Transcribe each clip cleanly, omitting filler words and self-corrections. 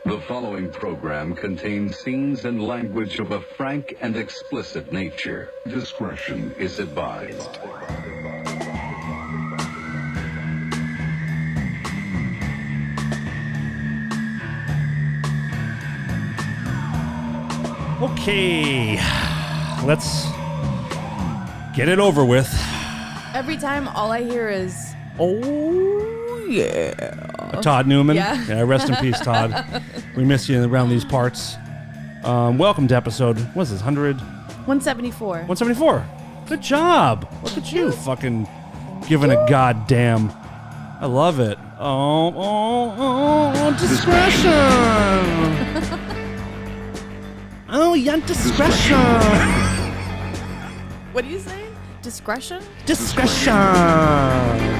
The following program contains scenes and language of a frank and explicit nature. Discretion is advised. Okay, let's get it over with. Every time, all I hear is, oh, yeah. Todd Newman. Yeah. Rest in peace, Todd. We miss you around these parts. Welcome to episode, what is this, 174. 174. Good job. Look at you fucking giving a goddamn. I love it. Oh, discretion. Oh, your discretion. What do you say? Discretion? Discretion.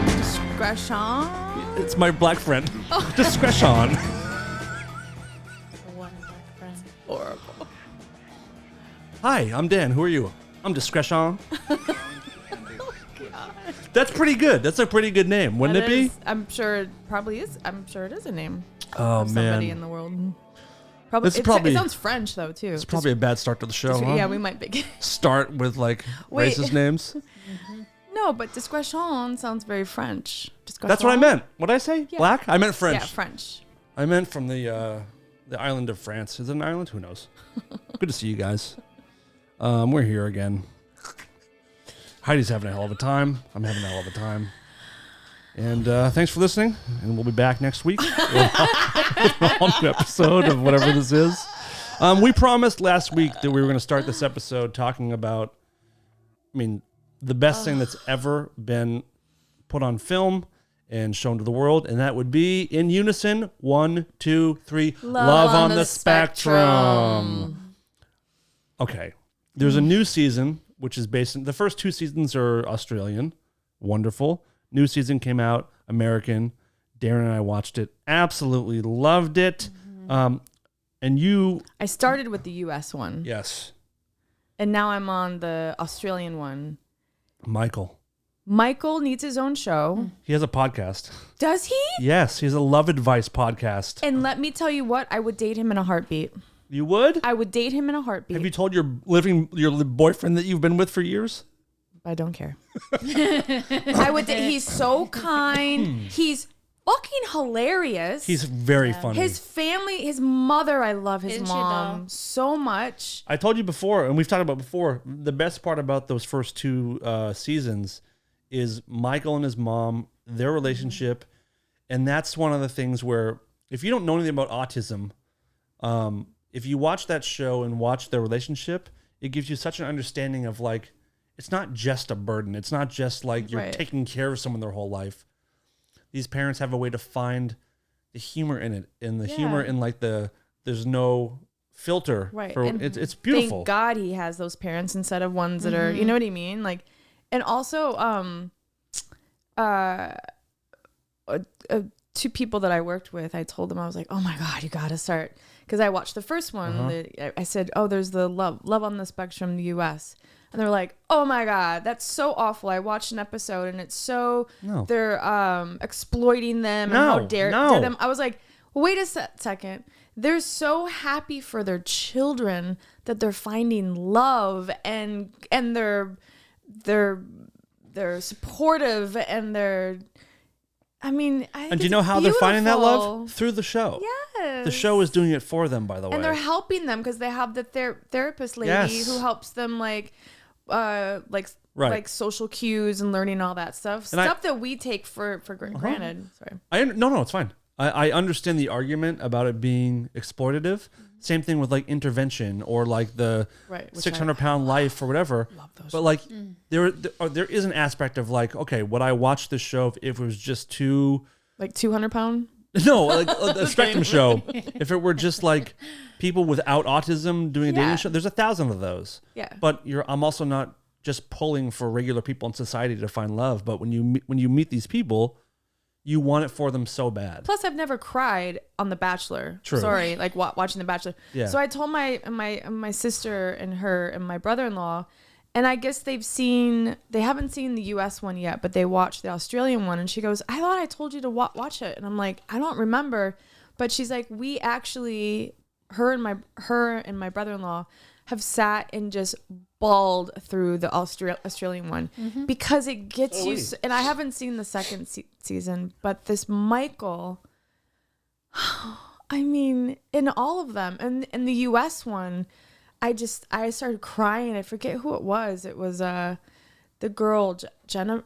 Discretion? It's my black friend. Oh. Discretion. Horrible. Hi, I'm Dan. Who are you? I'm Discretion. That's pretty good. That's a pretty good name, wouldn't it be? I'm sure it probably is. I'm sure it is a name. Oh, of somebody man. in the world. It sounds French, though, too. It's probably a bad start to the show, huh? Yeah, we might begin. Start with, like, racist names. No, but discretion sounds very French. Discretion. That's what I meant. What did I say? Yeah. Black? I meant French. Yeah, French. I meant from the island of France. Is it an island? Who knows? Good to see you guys. We're here again. Heidi's having a hell of a time. I'm having a hell of a time. And thanks for listening. And we'll be back next week with a whole new episode of whatever this is. We promised last week that we were going to start this episode talking about, the best thing that's ever been put on film and shown to the world, and that would be in unison. 1, 2, 3. Love on the Spectrum. Okay. There's a new season, which is based on the first 2 seasons are Australian. Wonderful. New season came out, American. Darren and I watched it. Absolutely loved it. I started with the U.S. one. Yes. And now I'm on the Australian one. Michael needs his own show. He has a podcast. Does he? Yes, he has a love advice podcast. And let me tell you what, I would date him in a heartbeat. You would? I would date him in a heartbeat. Have you told your boyfriend that you've been with for years? I don't care. I would. He's so kind. He's fucking hilarious. He's very funny. His family, his mother, I love his mom so much. I told you before, and we've talked about before, the best part about those first 2 seasons is Michael and his mom, their relationship, and that's one of the things where if you don't know anything about autism, if you watch that show and watch their relationship, it gives you such an understanding of like, it's not just a burden. It's not just like you're taking care of someone their whole life. These parents have a way to find the humor in it, and the humor in like there's no filter. Right. It's beautiful. Thank God he has those parents instead of ones that are, you know what I mean? Like, and also, 2 people that I worked with, I told them, I was like, oh my God, you got to start. Because I watched the first one. I said, oh, there's the love on the Spectrum, the U.S. And they're like, oh my God, that's so awful. I watched an episode and it's so, they're exploiting them and how dare them. I was like, wait a second. They're so happy for their children that they're finding love and they're supportive and they're, and do you know how they're finding that love? Through the show. Yes. The show is doing it for them, by the way. And they're helping them because they have the therapist lady who helps them like social cues and learning all that stuff. And stuff that we take for granted. Sorry. No, it's fine. I understand the argument about it being exploitative. Same thing with like intervention or like the 600-pound life or whatever. Love those. But like there is an aspect of like, okay, would I watch this show if it was just too like 200-pound? No, like a Spectrum show. If it were just like people without autism doing a dating show, there's 1,000 of those. Yeah. But I'm also not just pulling for regular people in society to find love. But when you meet these people, you want it for them so bad. Plus, I've never cried on The Bachelor. True. Sorry, like watching The Bachelor. Yeah. So I told my sister and her and my brother-in-law, and I guess they haven't seen the U.S. one yet, but they watched the Australian one, and she goes, I thought I told you to watch it. And I'm like, I don't remember. But she's like, we actually, her and my brother-in-law have sat and just bawled through the Australian one because it gets you. And I haven't seen the second season, but this Michael, I mean, in all of them, and in the U.S. one, I started crying. I forget who it was. It was the girl Jenna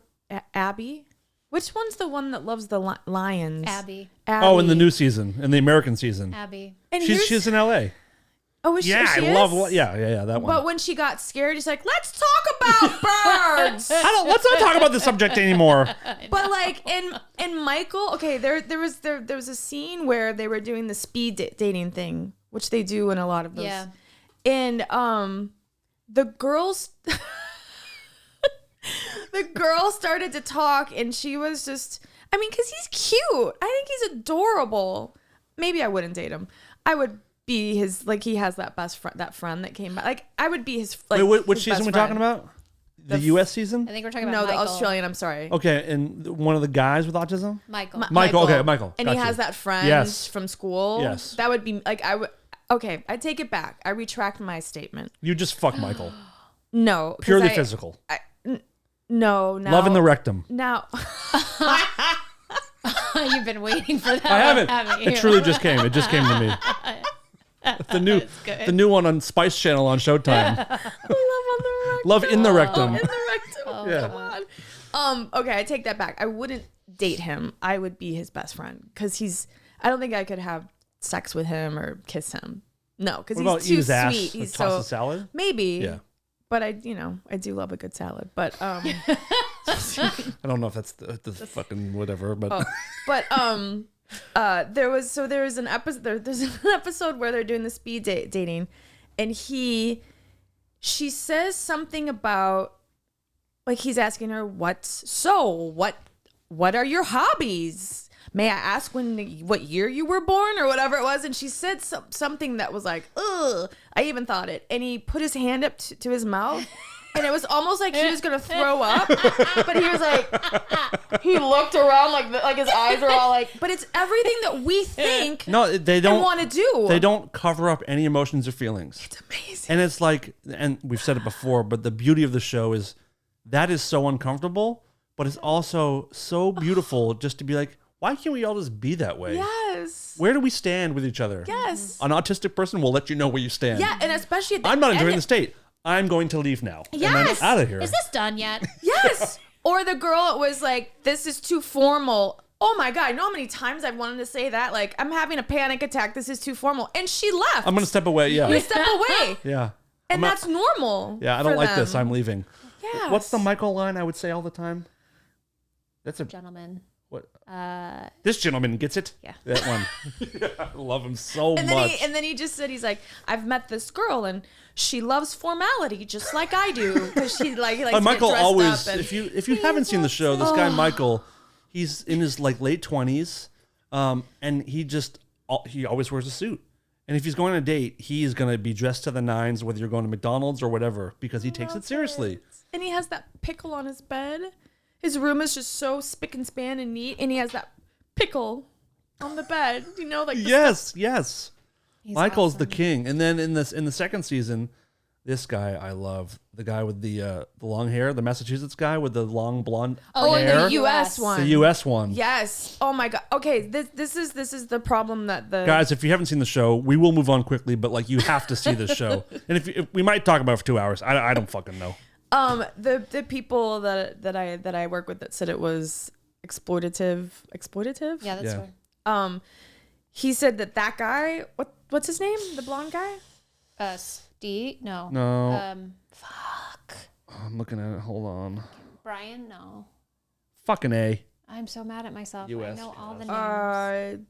Abby. Which one's the one that loves the lions? Abby. Oh, in the new season, in the American season. Abby. And she's in L.A. Oh, is yeah, she I love. Yeah, that one. But when she got scared, she's like, "Let's talk about birds." Let's not talk about the subject anymore. But like in Michael, okay, there was a scene where they were doing the speed dating thing, which they do in a lot of those. Yeah. And the girls the girl started to talk, and she was just, I mean, because he's cute. I think he's adorable. Maybe I wouldn't date him. I would be his, like, he has that best friend, that friend that came back. Like, I would be his, like, wait, which his season best we friend. talking about? The U.S. season? I think we're talking about No, the Michael. Australian. I'm sorry. Okay, and one of the guys with autism? Michael. Michael. Okay, Michael. And Got he you. has that friend Yes. from school. Yes. That would be, like, I would, okay, I take it back. I retract my statement. You just fuck Michael. No. 'cause Purely physical. No, now. Love in the rectum. Now. You've been waiting for that. I haven't. Haven't you? It truly just came. It just came to me. The new one on Spice Channel on Showtime. Love on the rectum. Love in the rectum. In the rectum. Yeah. Come on. Okay, I take that back. I wouldn't date him. I would be his best friend because I don't think I could have sex with him or kiss him. No, because What about he's eat too his ass? sweet. Like He's toss so a salad? maybe. Yeah. But I do love a good salad. But I don't know if that's the fucking whatever, but there was an episode. There's an episode where they're doing the speed dating, and she says something about, like, he's asking her what are your hobbies? May I ask what year you were born or whatever it was? And she said something that was like, ugh. I even thought it. And he put his hand up to his mouth, and it was almost like he was gonna throw up. But he was like, he looked around like his eyes were all like. But it's everything that we think. no, they don't want to do. They don't cover up any emotions or feelings. It's amazing. And it's like, and we've said it before, but the beauty of the show is that is so uncomfortable, but it's also so beautiful just to be like, why can't we all just be that way? Yes. Where do we stand with each other? Yes. An autistic person will let you know where you stand. Yeah, and especially at the I'm not end. enjoying the state. I'm going to leave now. Yes. And I'm out of here. Is this done yet? Yes. Or the girl was like, this is too formal. Oh my God, you know how many times I've wanted to say that? Like, I'm having a panic attack. This is too formal. And she left. I'm going to step away. Yeah. You step away. Yeah. And that's normal. Yeah, I don't for like them. this. I'm leaving. Yes. What's the Michael line I would say all the time? That's a Gentleman. what? This gentleman gets it. Yeah. That one. Yeah, I love him so And much. then he just said, he's like, I've met this girl and she loves formality just like I do, because she likes to Michael get dressed always. up. And If you haven't seen the show, this guy Michael, he's in his like late 20s, and he always wears a suit. And if he's going on a date, he is going to be dressed to the nines, whether you're going to McDonald's or whatever, because he takes it seriously. And he has that pickle on his bed. His room is just so spick and span and neat, and he has that pickle on the bed. You know, like the Yes. He's Michael's awesome. the king. And then in the second season, this guy I love, the guy with the long hair, the Massachusetts guy with the long blonde in hair. the U.S. one. The U.S. one. Yes. Oh my God. Okay. This is the problem that the Guys, if you haven't seen the show, we will move on quickly, but like you have to see this show. And if we might talk about it for 2 hours. I don't fucking know. the people that I work with that said it was exploitative. Yeah, that's Yeah. fair. He said that guy, what's his name? The blonde guy? Steve? No. No. Fuck. I'm looking at it. Hold on. Brian? No. Fucking A. I'm so mad at myself. US, I know all the names.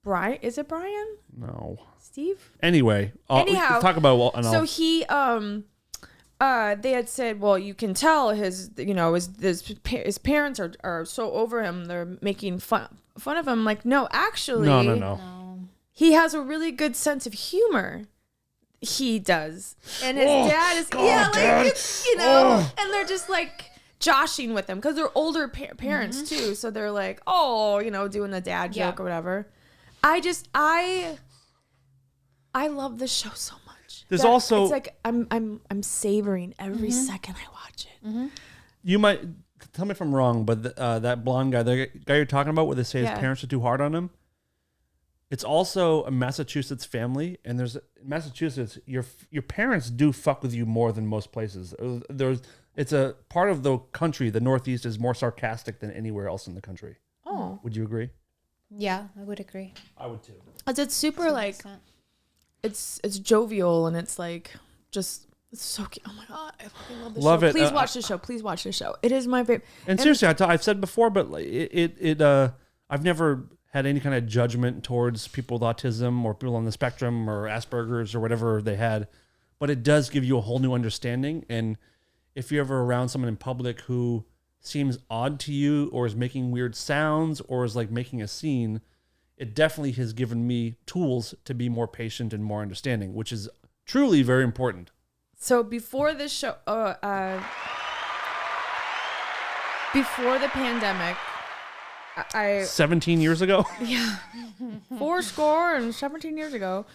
Brian, is it Brian? No. Steve? Anyway. Anyhow, talk about so he they had said, well, you can tell his parents are so over him, they're making fun of him. Like, no, actually, No. No. he has a really good sense of humor. He does, and his dad is Dad. it's, and they're just like joshing with him because they're older parents too, so they're like, doing the dad joke or whatever. I love this show so much. There's also it's like I'm savoring every second I watch it. You might tell me if I'm wrong, but that blonde guy, the guy you're talking about, where they say his parents are too hard on him. It's also a Massachusetts family, and in Massachusetts, your parents do fuck with you more than most places. It's a part of the country, the Northeast, is more sarcastic than anywhere else in the country. Oh, Would you agree? Yeah, I would agree. I would too. it's super like it's jovial and it's like just. It's so cute. Oh my god, I fucking love this show. Love it. Please watch the show. Please watch the show. It is my favorite. And seriously, I've said before, but I've never had any kind of judgment towards people with autism or people on the spectrum or Asperger's or whatever they had, but it does give you a whole new understanding. And if you're ever around someone in public who seems odd to you or is making weird sounds or is like making a scene, it definitely has given me tools to be more patient and more understanding, which is truly very important. So before this show, before the pandemic, I 17 years ago. yeah, 17 years ago,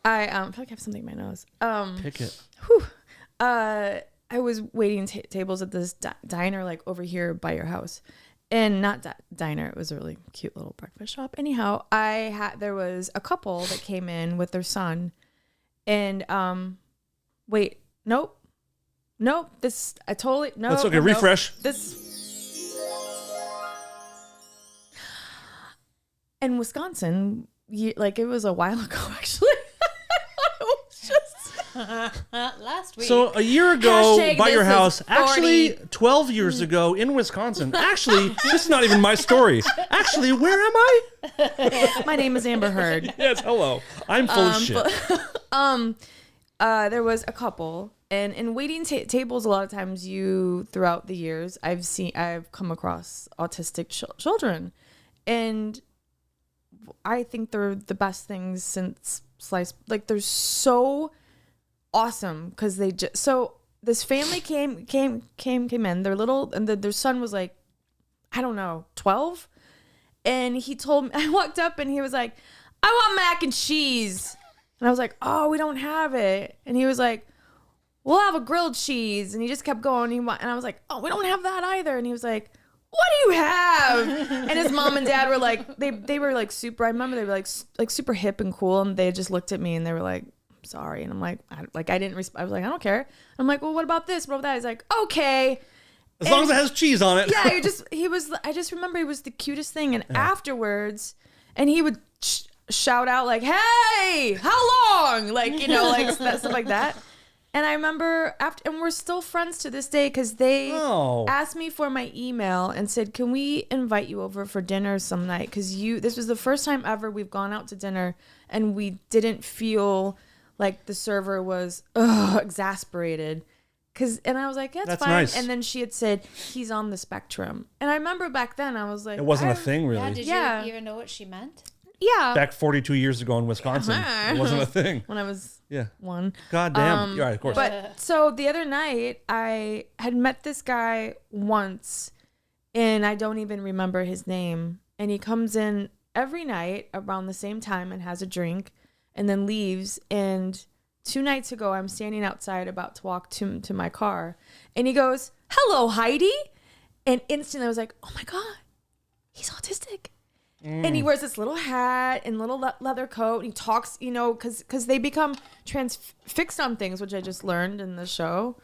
I feel like I have something in my nose. Pick it. I was waiting tables at this diner like over here by your house, and not diner. It was a really cute little breakfast shop. Anyhow, there was a couple that came in with their son, and wait. Nope. This I totally no. That's okay. Nope. Refresh. This in Wisconsin, like it was a while ago. Actually, it was just last week. So a year ago Hashtag by your this is house, 40. actually 12 years ago in Wisconsin. Actually, this is not even my story. Actually, where am I? My name is Amber Heard. Yes, hello. I'm full of shit. There was a couple, and in waiting tables, a lot of times throughout the years, I've come across autistic children, and I think they're the best things since sliced. Like they're so awesome because this family came in. They're little, and their son was like, I don't know, 12, and he told me. I walked up and he was like, I want mac and cheese. And I was like, oh, we don't have it. And he was like, we'll have a grilled cheese. And he just kept going. And I was like, oh, we don't have that either. And he was like, what do you have? And his mom and dad were like, they were like super, I remember they were like super hip and cool. And they just looked at me and they were like, I'm sorry. And I'm like, I was like, I don't care. I'm like, well, what about this? What about that? He's like, okay. As long as it has cheese on it. Yeah, I just remember he was the cutest thing. And afterwards, and he would shout out like, hey, how long? Like, you know, like stuff like that. And I remember and we're still friends to this day because they asked me for my email and said, can we invite you over for dinner some night? Because this was the first time ever we've gone out to dinner and we didn't feel like the server was exasperated. And I was like, yeah, that's fine. Nice. And then she had said, he's on the spectrum. And I remember back then I was like, it wasn't a thing really. Yeah, did you even know what she meant? Yeah. Back 42 years ago in Wisconsin, it wasn't a thing. When I was one. God damn. You're right, of course. But so the other night, I had met this guy once, and I don't even remember his name. And he comes in every night around the same time and has a drink and then leaves. And 2 nights ago, I'm standing outside about to walk to my car. And he goes, hello, Heidi. And instantly I was like, oh my God, he's autistic. And he wears this little hat and little leather coat. And he talks, you know, because they become transfixed on things, which I just learned in the show.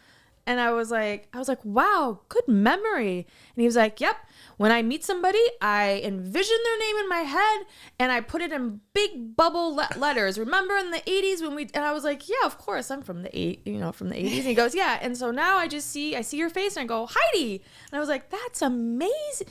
And I was like, wow, good memory. And he was like, yep. When I meet somebody, I envision their name in my head and I put it in big bubble letters. Remember in the 80s and I was like, yeah, of course, I'm from the 80s. And he goes, yeah. And so now I see your face and I go, Heidi. And I was like, that's amazing.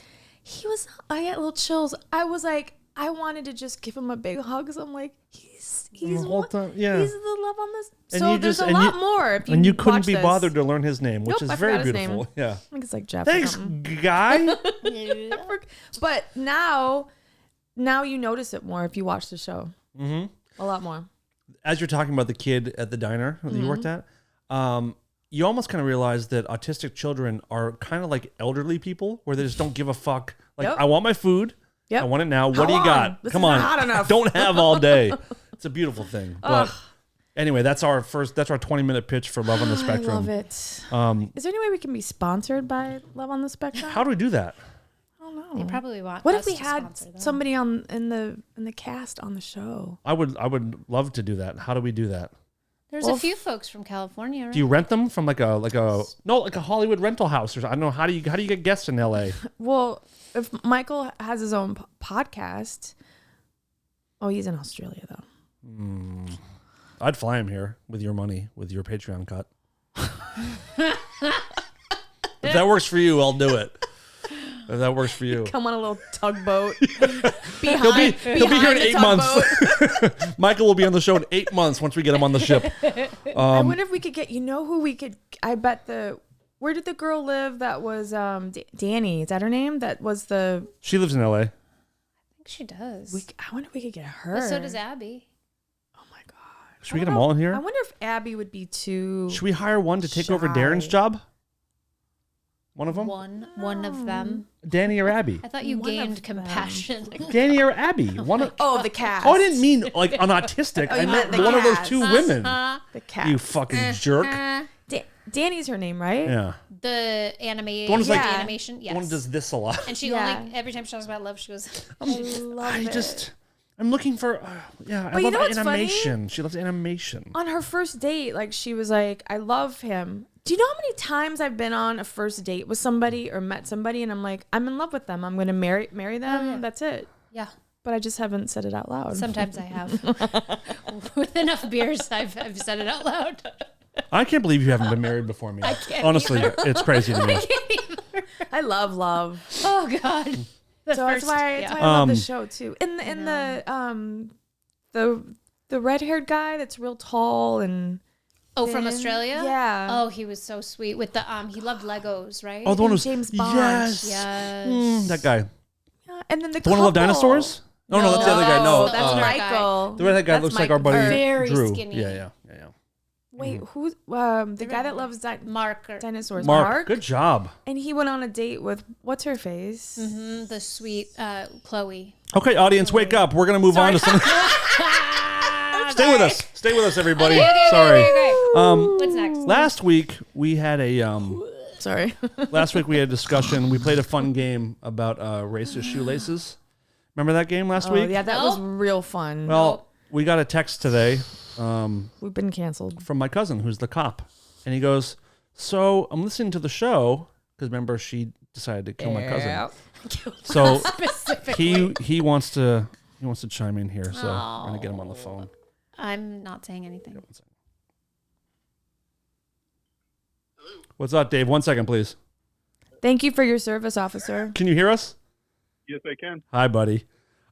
I got little chills. I was like, I wanted to just give him a big hug because I'm like, he's the love on this. And so there's a lot more. If you couldn't be bothered to learn his name, which is very beautiful. Yeah. I think it's like Jeff. Thanks, guy. But now you notice it more if you watch the show. Mm-hmm. A lot more. As you're talking about the kid at the diner that you worked at, you almost kind of realize that autistic children are kind of like elderly people where they just don't give a fuck. Like, I want my food Yep. I want it now. What How do you long? got? This Come is on. not hot enough. Don't have all day. It's a beautiful thing. But anyway, that's our 20-minute pitch for Love on the Spectrum. I love it. Is there any way we can be sponsored by Love on the Spectrum? How do we do that? I don't know. They probably want. What us if we to had sponsor them. somebody in the cast on the show? I would love to do that. How do we do that? There's a few folks from California, right? Do you rent them from like a Hollywood rental house or I don't know, how do you get guests in LA? Well, if Michael has his own podcast, he's in Australia though. I'd fly him here with your money, with your Patreon cut. If that works for you, I'll do it. If that works for you. Come on a little tugboat. He'll be here in 8 months. Michael will be on the show in 8 months once we get him on the ship. I wonder if we could get, who we could, I bet where did the girl live that was Danny? Is that her name? That was She lives in LA. I think she does. I wonder if we could get her. But so does Abby. Oh my God. Should we get them all in here? I wonder if Abby would be too. Should we hire one to take over Darren's shy. job? One of them? One of them. Danny or Abby? I thought you One gained of them. compassion. Danny or Abby? One of, The cast. oh, I didn't mean like an autistic. Oh, I you meant meant the one of those cast. two women. The cat. You fucking jerk. Danny's her name, right? Yeah. The anime. The one who's like- animation. Yes. The one who does this a lot. And she Yeah. only every time she talks about love, she goes. I love it. I'm looking for, I you love know what's animation. She loves animation. On her first date, like she was like, I love him. Do you know how many times I've been on a first date with somebody or met somebody and I'm like, I'm in love with them. I'm going to marry them. yeah. That's it. Yeah. But I just haven't said it out loud. Sometimes I have. With enough beers, I've said it out loud. I can't believe you haven't been married before me. I can't Honestly, either. it's crazy to me. I love love. Oh God. So that's why I love the show too. In the red-haired guy that's real tall and from Australia? Yeah. Oh, he was so sweet with the he loved Legos, right? Oh, the one And who's James Bond. Yes. Yes. That guy. Yeah, and then the The one who loved couple. dinosaurs? No, that's the other guy. No, that's uh, Michael. the redhead guy That's looks like our buddy Very Drew. skinny. Yeah. Wait, who's the guy that loves Mark. dinosaurs? Mark, good job. And he went on a date with what's her face? The sweet Chloe. Okay, audience, wake up. We're gonna move on to something. Stay with us. Stay with us, everybody. Sorry. Okay. What's next? Last week we had a Sorry. last week we had a discussion. We played a fun game about racist shoelaces. Remember that game last week? Yeah, that was real fun. Well, we got a text today we've been canceled. from my cousin, who's the cop, and he goes, "So I'm listening to the show because remember she decided to kill my cousin. So he wants to chime in here. So we're gonna get him on the phone. I'm not saying anything. What's up, Dave? 1 second, please. Thank you for your service, officer. Can you hear us? Yes, I can. Hi, buddy.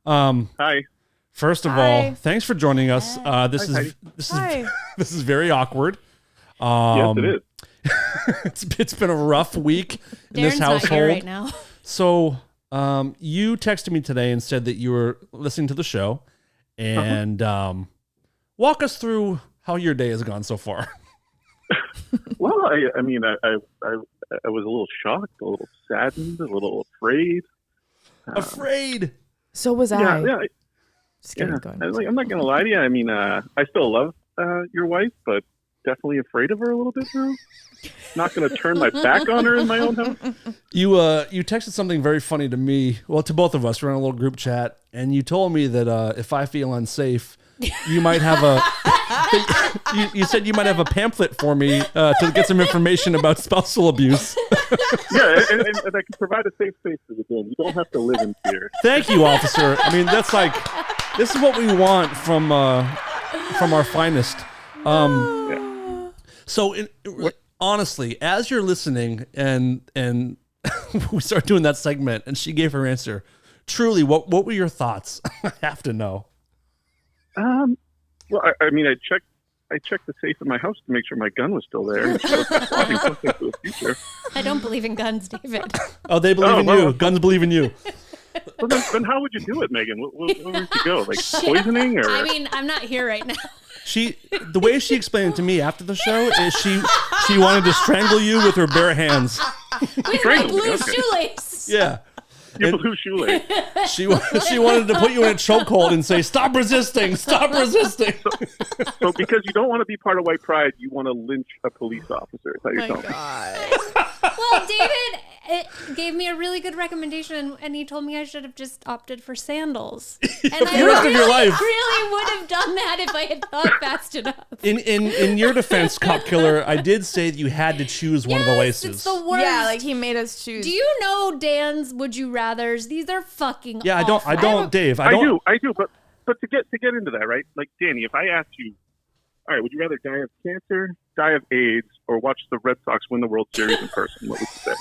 Hi. First of Hi. all, thanks for joining us. This Hi. is very awkward. Yes, it is. It's been a rough week in this Darren's not household. here right now. So, you texted me today and said that you were listening to the show, and walk us through how your day has gone so far. Well, I mean, I was a little shocked, a little saddened, a little afraid. Afraid. So was I. Yeah. Just kidding. Go ahead. I'm not gonna lie to you. I mean, I still love your wife, but definitely afraid of her a little bit now. Not gonna turn my back on her in my own house. You texted something very funny to me. Well, to both of us. We're in a little group chat, and you told me that if I feel unsafe, you might have you said you might have a pamphlet for me to get some information about spousal abuse. Yeah, and I can provide a safe space for the game. You don't have to live in fear. Thank you, officer. I mean, this is what we want from our finest. So, honestly, as you're listening and we start doing that segment, and she gave her answer. Truly, what were your thoughts? I have to know. Well, I mean, I checked the safe in my house to make sure my gun was still there. So something for the future. I don't believe in guns, David. Oh, they believe in you. Guns believe in you. Well, then how would you do it, Megan? Where would you go? Like poisoning, or I mean, I'm not here right now. The way she explained it to me after the show is she wanted to strangle you with her bare hands. With my blue shoelace. Yeah. Your blue shoelace. She wanted to put you in a chokehold and say, "Stop resisting! Stop resisting!" So because you don't want to be part of white pride, you want to lynch a police officer. Is that you're telling me? Well, David gave me a really good recommendation, and he told me I should have just opted for sandals. And the rest of your life. really would have done that if I had thought fast enough. In your defense, Cop Killer, I did say that you had to choose one of the laces. It's the worst. Yeah, like he made us choose. Do you know Dan's Would You Rather's? These are fucking Yeah, awful. I don't, Dave. I do, but to get into that, right? Like Danny, if I asked you, all right, would you rather die of cancer, die of AIDS, or watch the Red Sox win the World Series in person? What would you say?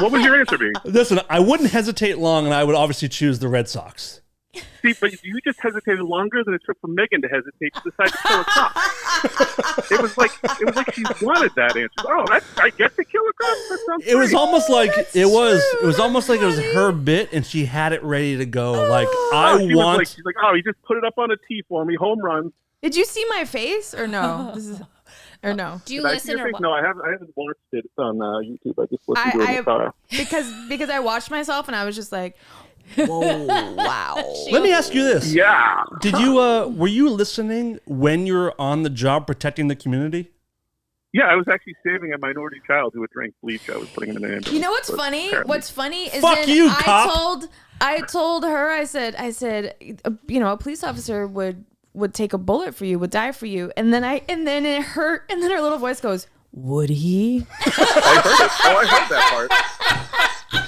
What would your answer be? Listen, I wouldn't hesitate long, and I would obviously choose the Red Sox. See, but you just hesitated longer than it took for Megan to hesitate to decide to kill a cop. It was like she wanted that answer. Oh, I get to kill a cop. That sounds It was great. almost like it was almost like it was her bit, and she had it ready to go. Like She's like, oh, he just put it up on a tee for me, home run. Did you see my face or no? Or no? Do you Did I see listen your or face? what? No, I haven't watched it. It's on YouTube. I just listened to it in the car. because I watched myself and I was just like, whoa, wow. Let me ask you this: Yeah. Did you were you listening when you were on the job protecting the community? Yeah, I was actually saving a minority child who had drank bleach. I was putting him in an ambulance. You know what's But funny? apparently- What's funny is Fuck then you, cop. I told her, I said, you know, a police officer would take a bullet for you, would die for you, and then it hurt, and then her little voice goes, would he? I heard it. Oh, I heard that part.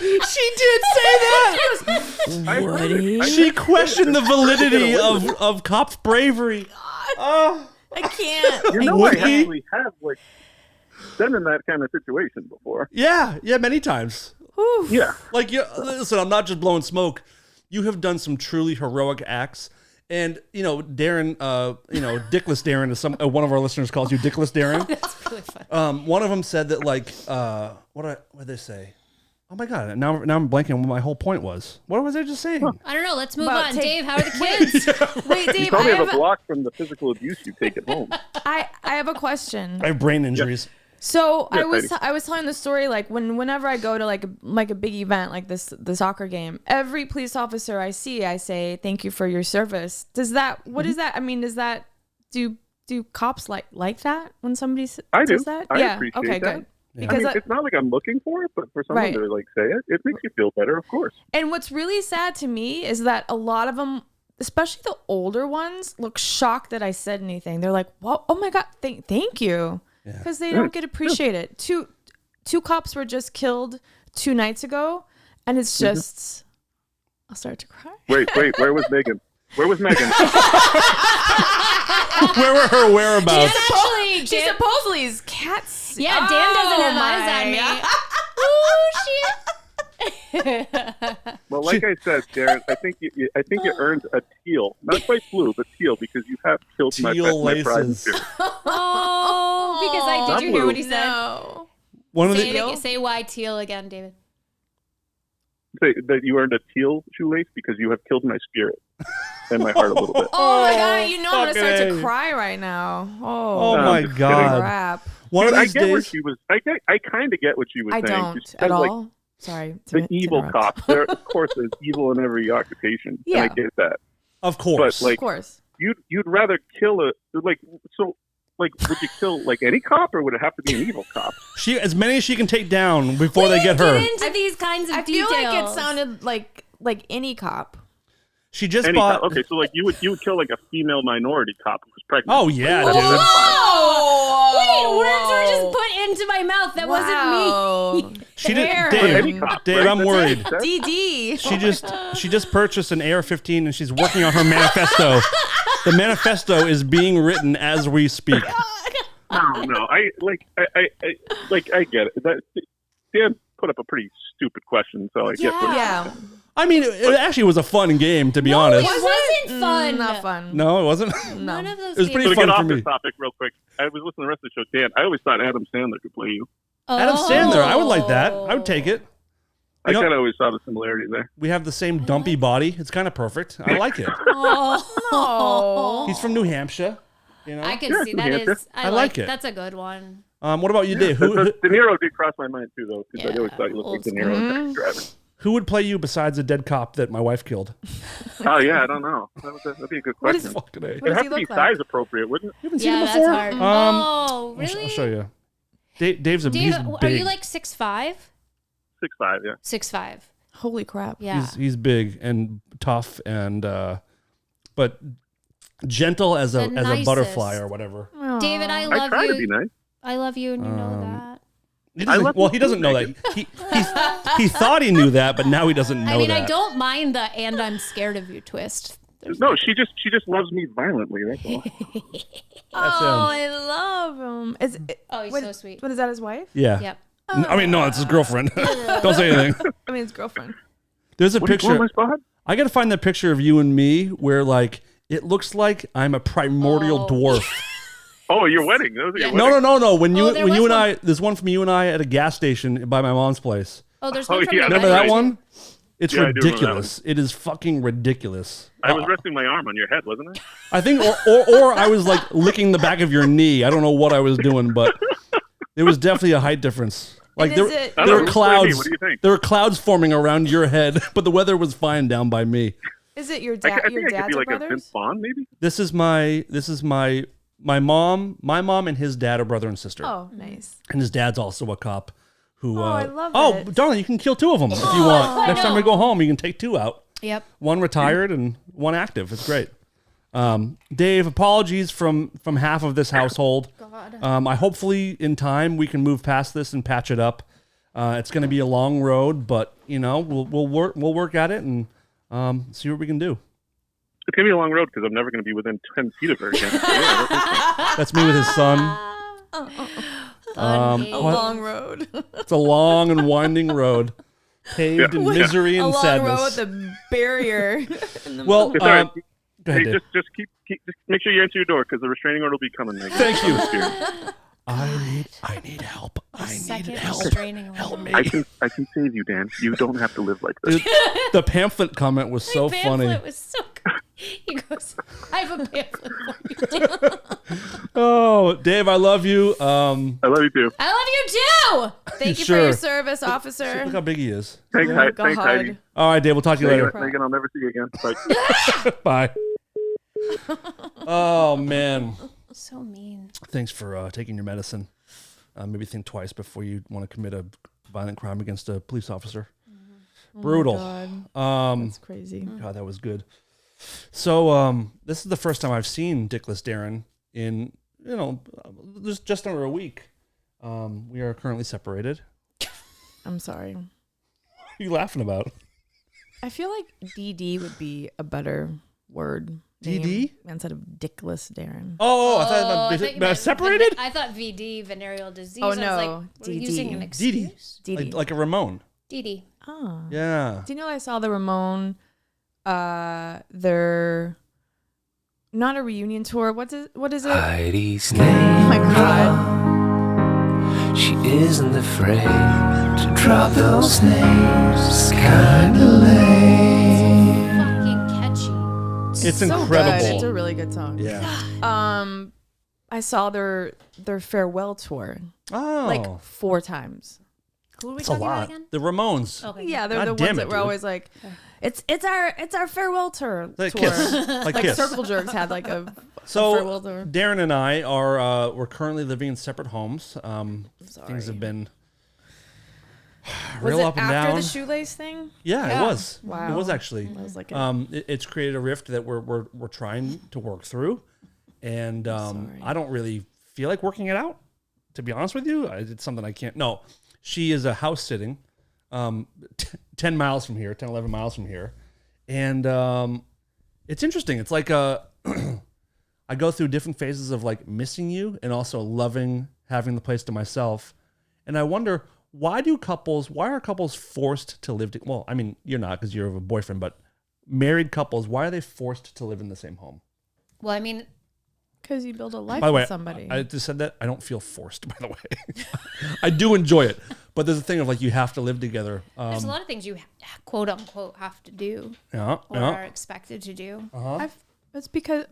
She did say that. I heard it. She questioned the validity of cops' bravery. Oh, I can't. You know, Would I he? actually have been in that kind of situation before. yeah, many times. Yeah. Like, listen, I'm not just blowing smoke. You have done some truly heroic acts. And, you know, Darren, Dickless Darren, as one of our listeners calls you Dickless Darren. That's really fun. One of them said that, like, what did they say? Oh, my God. Now I'm blanking on what my whole point was. What was I just saying? I don't know. Let's move Well, on. take- Dave, how are the kids? Wait, You Dave, probably I have have a block from the physical abuse you take at home. I have a question. I have brain injuries. So Yes, I was telling the story like whenever I go to like a big event like the soccer game, every police officer I see, I say thank you for your service. Does that what is that? I mean, does that do cops like that when somebody says I do. that? I yeah. appreciate Okay. that. Good. I Because mean, it's not like I'm looking for it, but for someone Right. to say it makes you feel better, of course. and what's really sad to me is that a lot of them, especially the older ones, look shocked that I said anything. They're like, "Well, oh my God, thank you," because they don't get appreciated. Two cops were just killed 2 nights ago, and it's just, I'll start to cry. Wait, where was Megan? Where was Megan? Where were her whereabouts? Actually, She Dan, supposedly is cats. yeah, Dan doesn't have eyes on me. Ooh, shit. Well, like I said, Darren, I think you earned a teal, not quite blue, but teal, because you have killed my Teal pride and laces. spirit. Oh, because did you hear what he said? No. One of Say, the say why teal again, David. Say that you earned a teal shoelace because you have killed my spirit and my heart a little bit. Oh my God, you know I'm gonna start fucking to A. cry right now. Oh No, my I'm just God. crap. One of I these get where days. she was. I kind of get what she was I saying. don't She's at like, all. Sorry. The to evil interrupt. cops. There, of course, there's evil in every occupation. Yeah. And I get that. Of course. But, like, Of course. You'd rather kill would you kill like any cop, or would it have to be an evil cop? she as many as she can take down before they get her. Get into these kinds of I feel details. like it sounded like any cop. She just Any bought. cop. Okay, so like you would kill like a female minority cop who was pregnant. Oh yeah, That's dude. fine. Oh, Wait, words were just put into my mouth. That wasn't me. She did. Darren. Any Dave, cop, Dave, right? I'm That's worried. it. DD. She just purchased an AR-15 and she's working on her manifesto. The manifesto is being written as we speak. No, I get it. Dan put up a pretty stupid question, so I get what Yeah. I mean, it actually was a fun game, to be honest. It wasn't fun. Not fun. No, it wasn't. None of those It was pretty games. So to fun get for off me. this topic real quick, I was listening to the rest of the show. Dan, I always thought Adam Sandler could play you. Adam Sandler, I would like that. I would take it. I You know- kind of always saw the similarity there. We have the same dumpy body. It's kind of perfect. I like it. Oh. He's from New Hampshire. You know, I can Yeah, see that New Hampshire. is. I like it. That's a good one. What about you, Dave? Who De Niro did cross my mind too, though, because I always thought you looked like De Niro in Taxi Driver. who would play you besides the dead cop that my wife killed? Oh yeah, I don't know. That'd be a good question. Fucking A. It'd have to be size appropriate, wouldn't it? You haven't seen him Yeah, before? that's hard. Oh, really? I'll show you. Dave's a Dave, he's are big. you like 6'5"? 6'5", yeah. 6'5". Holy crap. Yeah. He's big and tough and but gentle as a butterfly or whatever. Aw. David, I I love try you. to be nice. I love you, and you know that. He doesn't know that. He thought he knew that, but now he doesn't know I mean, that. I don't mind the "and I'm scared of you" twist. No, she just loves me violently. That's all. Oh, I love him. Oh, he's what- so sweet. What is that, his wife? Yeah. Yep. I mean, no, it's his girlfriend. Don't say anything. I mean, his girlfriend. There's a What do you picture. want, my spot? I got to find that picture of you and me where, like, it looks like I'm a primordial dwarf. Oh, your wedding. Those are your No, wedding. no. When you there when you was and one. I, there's one from you and I at a gas station by my mom's place. Oh, there's Oh, one from yeah. the Remember that wedding. one? It's Yeah, I do remember that ridiculous. It is fucking ridiculous. I was resting my arm on your head, wasn't I? I think, or I was like licking the back of your knee. I don't know what I was doing, but there was definitely a height difference. Like And is it- I there don't were know. clouds. What do you think? There were clouds forming around your head, but the weather was fine down by me. Is it your I dad? think Your I could dad's be like a brothers? Vince Vaughn, maybe. This is my mom. My mom and his dad are brother and sister, Oh, nice. and his dad's also a cop. Who? I love Oh, it. darling, you can kill two of them if you want. Next time we go home, you can take two out. Yep. One retired and one active. It's great. Dave, apologies from half of this household. God. I hopefully in time we can move past this and patch it up. It's going to be a long road, but you know we'll work at it and see what we can do. It's gonna be a long road because I'm never gonna be within 10 feet of her again. So, yeah, That's me with his son. A What? long road. It's a long and winding road, paved in misery A and long sadness. road with a barrier. in the Well, It's all right. go ahead, Hey, Dave. just make sure you answer your door because the restraining order will be coming. Thank you. I need help. I need Second help. restraining order. Help me. I can save you, Dan. You don't have to live like this. The pamphlet comment was so My funny. pamphlet was so good. He goes, I have a pamphlet for you. Oh, Dave, I love you. I love you too. I love you too. Thank you Sure. for your service, officer. Look how big he is. Thanks, Oh, Thanks, God. Heidi. All right, Dave, we'll talk to you later. Megan, I'll never see you again. Bye. Bye. Oh, man. So mean. Thanks for taking your medicine. Maybe think twice before you want to commit a violent crime against a police officer. Brutal. God. That's crazy. God, that was good. So this is the first time I've seen Dickless Darren in, just under a week. We are currently separated. I'm sorry. What are you laughing about? I feel like DD would be a better word. DD? name instead of Dickless Darren. Oh, I I thought thought you about meant separated? I thought VD, venereal disease. Oh, I was no, like, we're DD. using an Dee excuse. DD. like a Ramon. DD. Oh. Yeah. Do you know I saw the Ramon, their, not a reunion tour. What is it? Heidi's Oh name. my God. She isn't afraid to drop those names. Kinda lame. Fucking catchy. It's So incredible. good. It's a really good song. Yeah. I saw their farewell tour Oh. like 4 times. Who are we That's a talking about lot. again? The Ramones. Okay. Yeah, they're God the damn ones it, that were dude. always like, it's our farewell tour. Like tour. Kiss. Like Like Kiss. Circle Jerks had like a So farewell tour. Darren and I are we're currently living in separate homes. Things have been real Was it up and after down. the shoelace thing? Yeah, Yeah. it was. Wow. It was actually. I was like, It's created a rift that we're trying to work through, and sorry. I don't really feel like working it out. To be honest with you, it's something I can't. No, she is a house sitting, 10 miles from here, 10, 11 miles from here, and it's interesting. It's like I go through different phases of like missing you and also loving having the place to myself, and I wonder. Why are couples forced to live? Well, I mean, you're not because you're a boyfriend, but married couples, why are they forced to live in the same home? Well, I mean, because you build a life By the way, with somebody. I just said that. I don't feel forced, by the way. I do enjoy it, but there's a thing of like you have to live together. there's a lot of things you quote unquote have to do Yeah, or yeah. are expected to do. I've It's because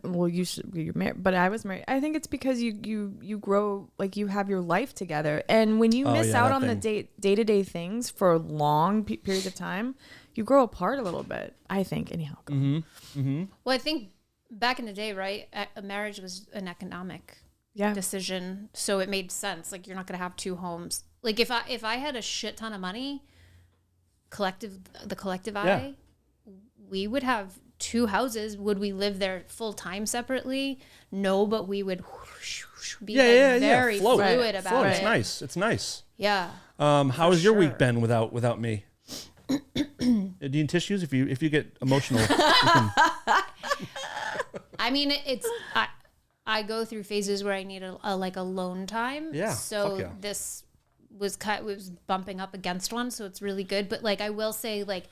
you're married, but I was married. I think it's because you grow, like you have your life together, and when you miss out on the day-to-day things for long periods of time, you grow apart a little bit. I think, anyhow. Well, I think back in the day, right, a marriage was an economic decision, so it made sense. Like, you're not gonna have two homes. Like, if I had a shit ton of money, the collective eye, we would have two houses. Would we live there full time separately? No, but we would be very fluid about it. It's nice. Yeah. How has your week been without me? Do you need tissues? If you get emotional, you can... I mean, I go through phases where I need a alone time. Yeah. So this was bumping up against one, so it's really good. But like, I will say, like,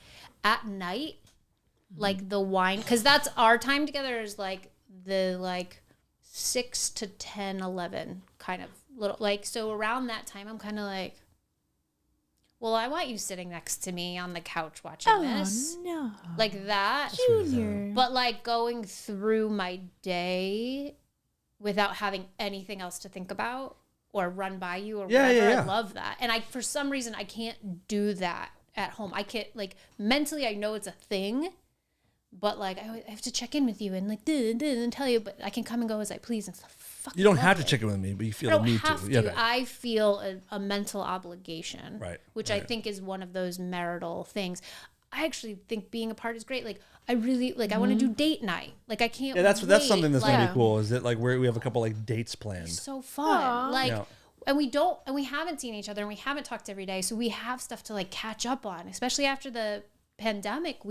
at night, like the wine, because that's our time together, is like the 6 to 10, 11 kind of little, like, so around that time I'm kind of like, well, I want you sitting next to me on the couch watching this. No. Like that. Junior. But like going through my day without having anything else to think about or run by you or whatever. I love that. And for some reason, I can't do that at home. I can't, like, mentally I know it's a thing, but like I have to check in with you and like and tell you, but I can come and go as I please and stuff. You don't have to check in with me, but you feel the need to. Yeah, I feel a mental obligation, right? Which I think is one of those marital things. I actually think being apart is great. Like, I really like. I want to do date night. Like, I can't. Yeah, that's something that's gonna be cool. Is that like where we have a couple like dates planned? So fun. Aww. Like. Yeah. And we haven't seen each other, and we haven't talked every day, so we have stuff to like catch up on. Especially after the pandemic,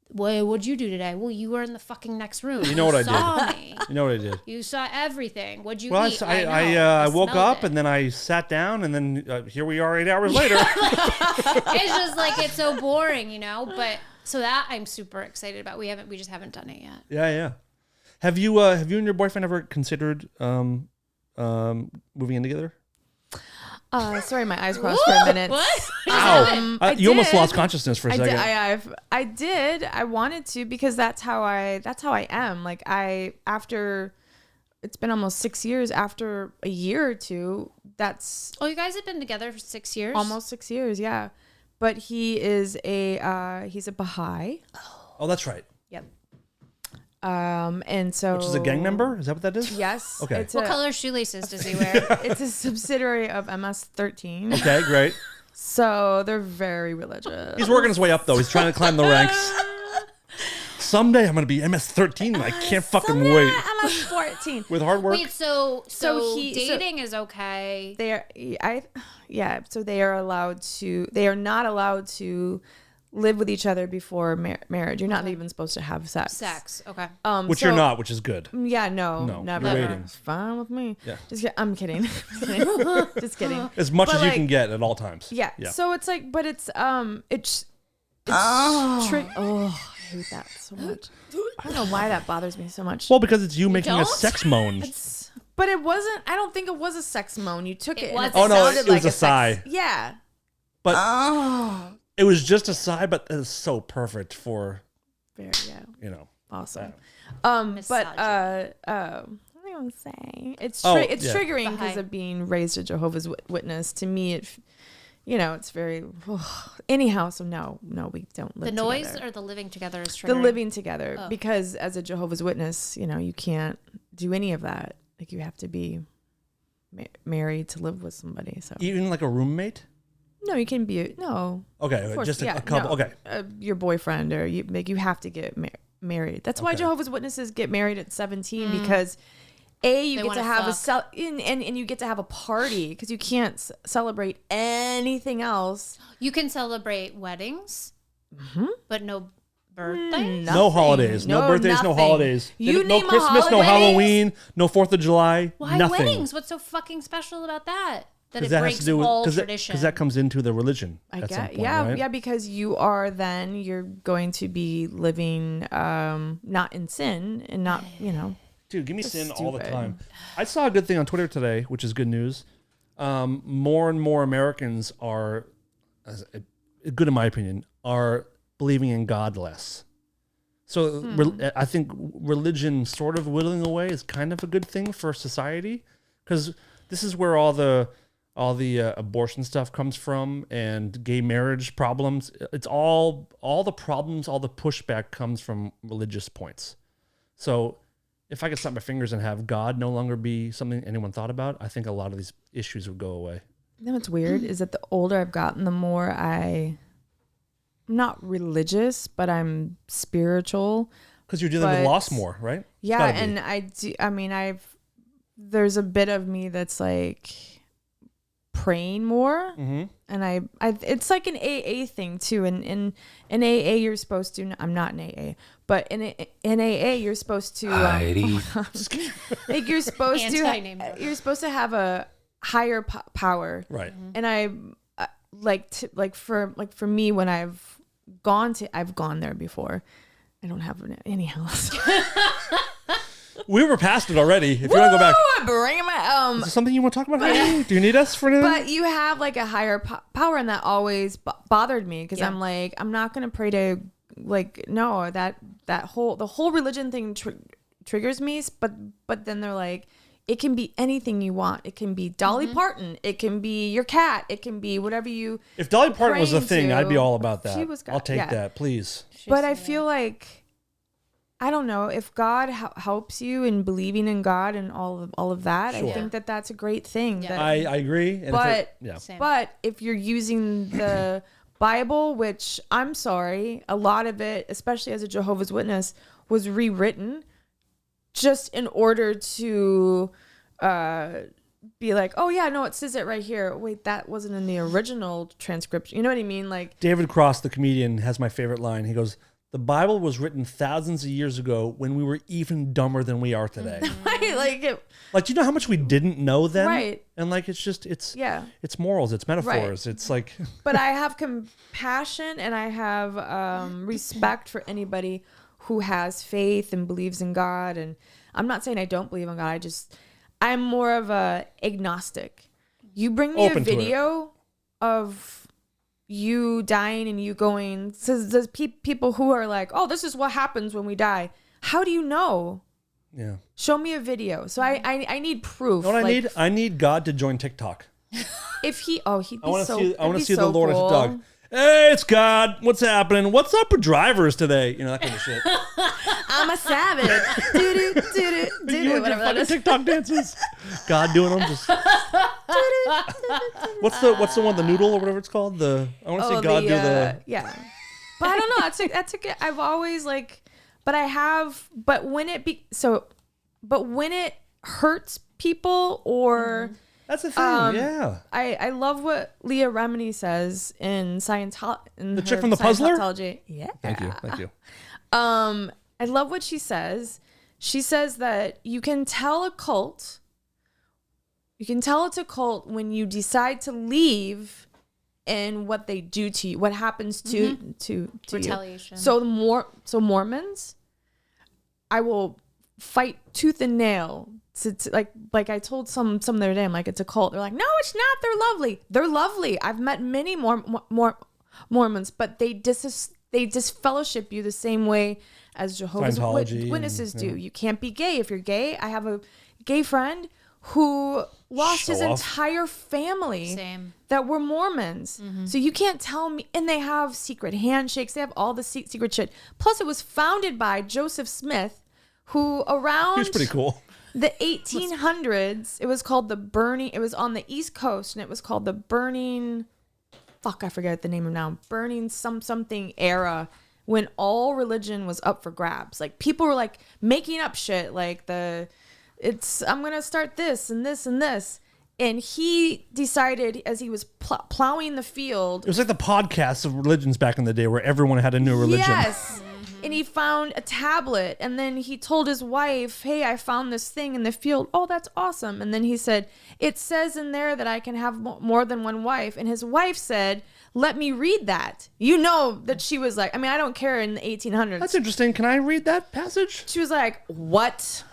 what'd you do today? Well, you were in the fucking next room. You know what I did. Saw me. You know what I did. You saw everything. What'd you eat? I woke up and then I sat down and then here we are 8 hours later. It's just like, it's so boring, you know. But so that I'm super excited about. We just haven't done it yet. Yeah. Have you and your boyfriend ever considered moving in together? Sorry, my eyes crossed for a minute. What? Ow! You almost lost consciousness for a second. I did. I wanted to, because that's how I am. Like, after it's been almost 6 years. After a year or two, that's. Oh, you guys have been together for 6 years. Almost 6 years, yeah. But he is he's a Baha'i. Oh, that's right. Yep. And so, which is a gang member? Is that what that is? Yes. Okay. What color shoelaces does he wear? It's a subsidiary of MS-13. Okay, great. So they're very religious. He's working his way up though. He's trying to climb the ranks. Someday I'm gonna be MS-13 and I can't fucking wait. MS-14 with hard work. Wait, so dating is okay. So they are allowed to. They are not allowed to live with each other before marriage. You're not even supposed to have sex. Okay. Which you're not, which is good. Yeah, no, never. You're waiting. It's fine with me. Yeah. I'm kidding. Just kidding. As much as you can get at all times. Yeah. So it's like, but it's I hate that so much. I don't know why that bothers me so much. Well, because it's you making a sex moan. But it wasn't. I don't think it was a sex moan. You took it. Oh no, it was a sigh. Yeah. But it was just a sigh, but it was so perfect for. Very, you know. Awesome. But what am I gonna say? It's triggering because of being raised a Jehovah's Witness. To me, it's very. Anyhow, so no, we don't live together. The noise or the living together is triggering? The living together, because as a Jehovah's Witness, you can't do any of that. Like, you have to be married to live with somebody. So even like a roommate. No, you can be Okay, just a couple. No, your boyfriend, or you have to get married. That's why Jehovah's Witnesses get married at 17 because you get to have and you get to have a party, because you can't celebrate anything else. You can celebrate weddings, but no birthdays, no holidays, no birthdays, nothing. no holidays. No Christmas, no Halloween, no 4th of July. Why nothing. weddings? What's so fucking special about that? That that breaks has to do with all tradition. Because that comes into the religion. I at guess, some point, yeah, right? yeah, because you're going to be living not in sin and not, Dude, give me sin all the stupid. time. I saw a good thing on Twitter today, which is good news. More and more Americans are, good in my opinion, are believing in God less. So I think religion sort of whittling away is kind of a good thing for society, because this is where all the abortion stuff comes from, and gay marriage problems. It's all the problems, all the pushback comes from religious points. So if I could snap my fingers and have God no longer be something anyone thought about, I think a lot of these issues would go away. You know what's weird is that the older I've gotten, the more I'm not religious, but I'm spiritual. Because you're dealing with loss more, right? Yeah, and I do. I mean, there's a bit of me that's like praying more, and it's like an AA thing too. And in AA, you're supposed to. I'm not in AA, but in AA, you're supposed to. Heidi. Like you're supposed to. You're supposed to have a higher power, right? And for me, when I've gone there before. I don't have any else. We were past it already. If you want to go back, bring my is there something you want to talk about? Heidi? Do you need us for anything? But you have like a higher power, and that always bothered me because I'm like, I'm not gonna pray to no, the whole religion thing triggers me. But then they're like, it can be anything you want. It can be Dolly Parton. It can be your cat. It can be whatever you. If Dolly Parton was a thing, I'd be all about that. She was. I'll take that, please. But I feel like, I don't know, if God helps you in believing in God and all of that, sure. I think that's a great thing. Yeah. I agree. And but if you're using the Bible, which I'm sorry, a lot of it, especially as a Jehovah's Witness, was rewritten just in order to be like, oh yeah, no, it says it right here. Wait, that wasn't in the original transcription. You know what I mean? Like David Cross, the comedian, has my favorite line. He goes, "The Bible was written thousands of years ago when we were even dumber than we are today." Right, like, do you know how much we didn't know then? Right. And like, it's morals, it's metaphors, right. It's like. But I have compassion and I have respect for anybody who has faith and believes in God. And I'm not saying I don't believe in God. I'm more of a agnostic. You bring me a video of you dying and you going, says there's people who are like, oh, this is what happens when we die. How do you know? Yeah. Show me a video. So I need proof. You know what I need God to join TikTok. If he'd be so I want to see the Lord on TikTok. Hey, it's God. What's happening? What's up with drivers today? You know, that kind of shit. I'm a savage. Do whatever that is. TikTok dances. God doing them. Just. What's the one? The noodle or whatever it's called. I want to see God do the. Yeah, but I don't know. That's a. I've always but when it hurts people or. That's the thing, yeah. I love what Leah Remini says in Scientology. The chick from the Puzzler? Yeah. Thank you. I love what she says. She says that you can tell a cult. You can tell it's a cult when you decide to leave and what they do to you, what happens to retaliation. You. So Mormons, I will fight tooth and nail. To like I told some the other day, I'm like, it's a cult. They're like, no, it's not. They're lovely. They're lovely. I've met many more Mormons, but they disfellowship you the same way as Jehovah's Witnesses do. You can't be gay. If you're gay, I have a gay friend who lost his entire family that were Mormons. So you can't tell me. And they have secret handshakes. They have all the secret shit. Plus, it was founded by Joseph Smith, who he was pretty cool. The 1800s, it was called the Burning. It was on the East Coast, and it was called the Burning. Fuck, I forget the name of now. Burning something era, when all religion was up for grabs. Like people were like making up shit. Like I'm gonna start this and this and this. And he decided as he was plowing the field. It was like the podcasts of religions back in the day, where everyone had a new religion. Yes. And he found a tablet, and then he told his wife, hey, I found this thing in the field. Oh, that's awesome. And then he said, it says in there that I can have more than one wife. And his wife said, let me read that. You know that she was like, I mean, I don't care in the 1800s. That's interesting. Can I read that passage? She was like, what?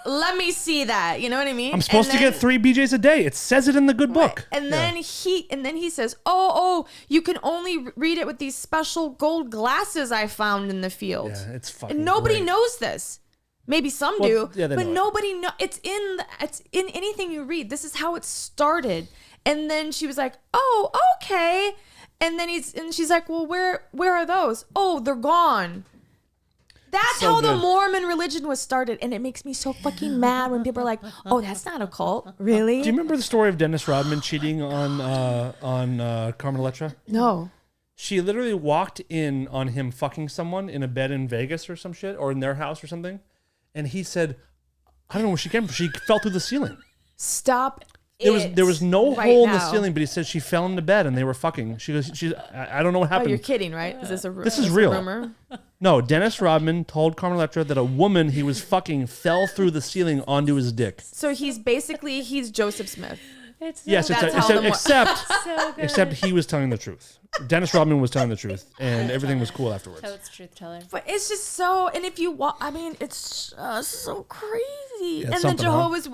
Let me see that. You know what I mean? I'm supposed to get 3 BJs a day. It says it in the good book. And then he says, oh, you can only read it with these special gold glasses I found in the field. Yeah, it's fucking And nobody great. knows this. Maybe some do, but nobody know. It's in anything you read. This is how it started. And then she was like, oh, okay. And then she's like, well, where are those? Oh, they're gone. That's so how good. the Mormon religion was started. And it makes me so fucking mad when people are like, oh, that's not a cult. Really? Do you remember the story of Dennis Rodman cheating on Carmen Electra? No. She literally walked in on him fucking someone in a bed in Vegas or some shit, or in their house or something. And he said, I don't know where she came from. She fell through the ceiling. Stop. There was no right hole in now. the ceiling, but he said she fell into bed and they were fucking. She goes, I don't know what Oh, happened. you're kidding, right? Is this This is real. a rumor? No, Dennis Rodman told Carmen Electra that a woman he was fucking fell through the ceiling onto his dick. So he's Joseph Smith. Yes, That's how except he was telling the truth. Dennis Rodman was telling the truth, and everything was cool afterwards. So it's truth teller. But it's just so, and if you I mean, it's so crazy. Yeah, and the Jehovah's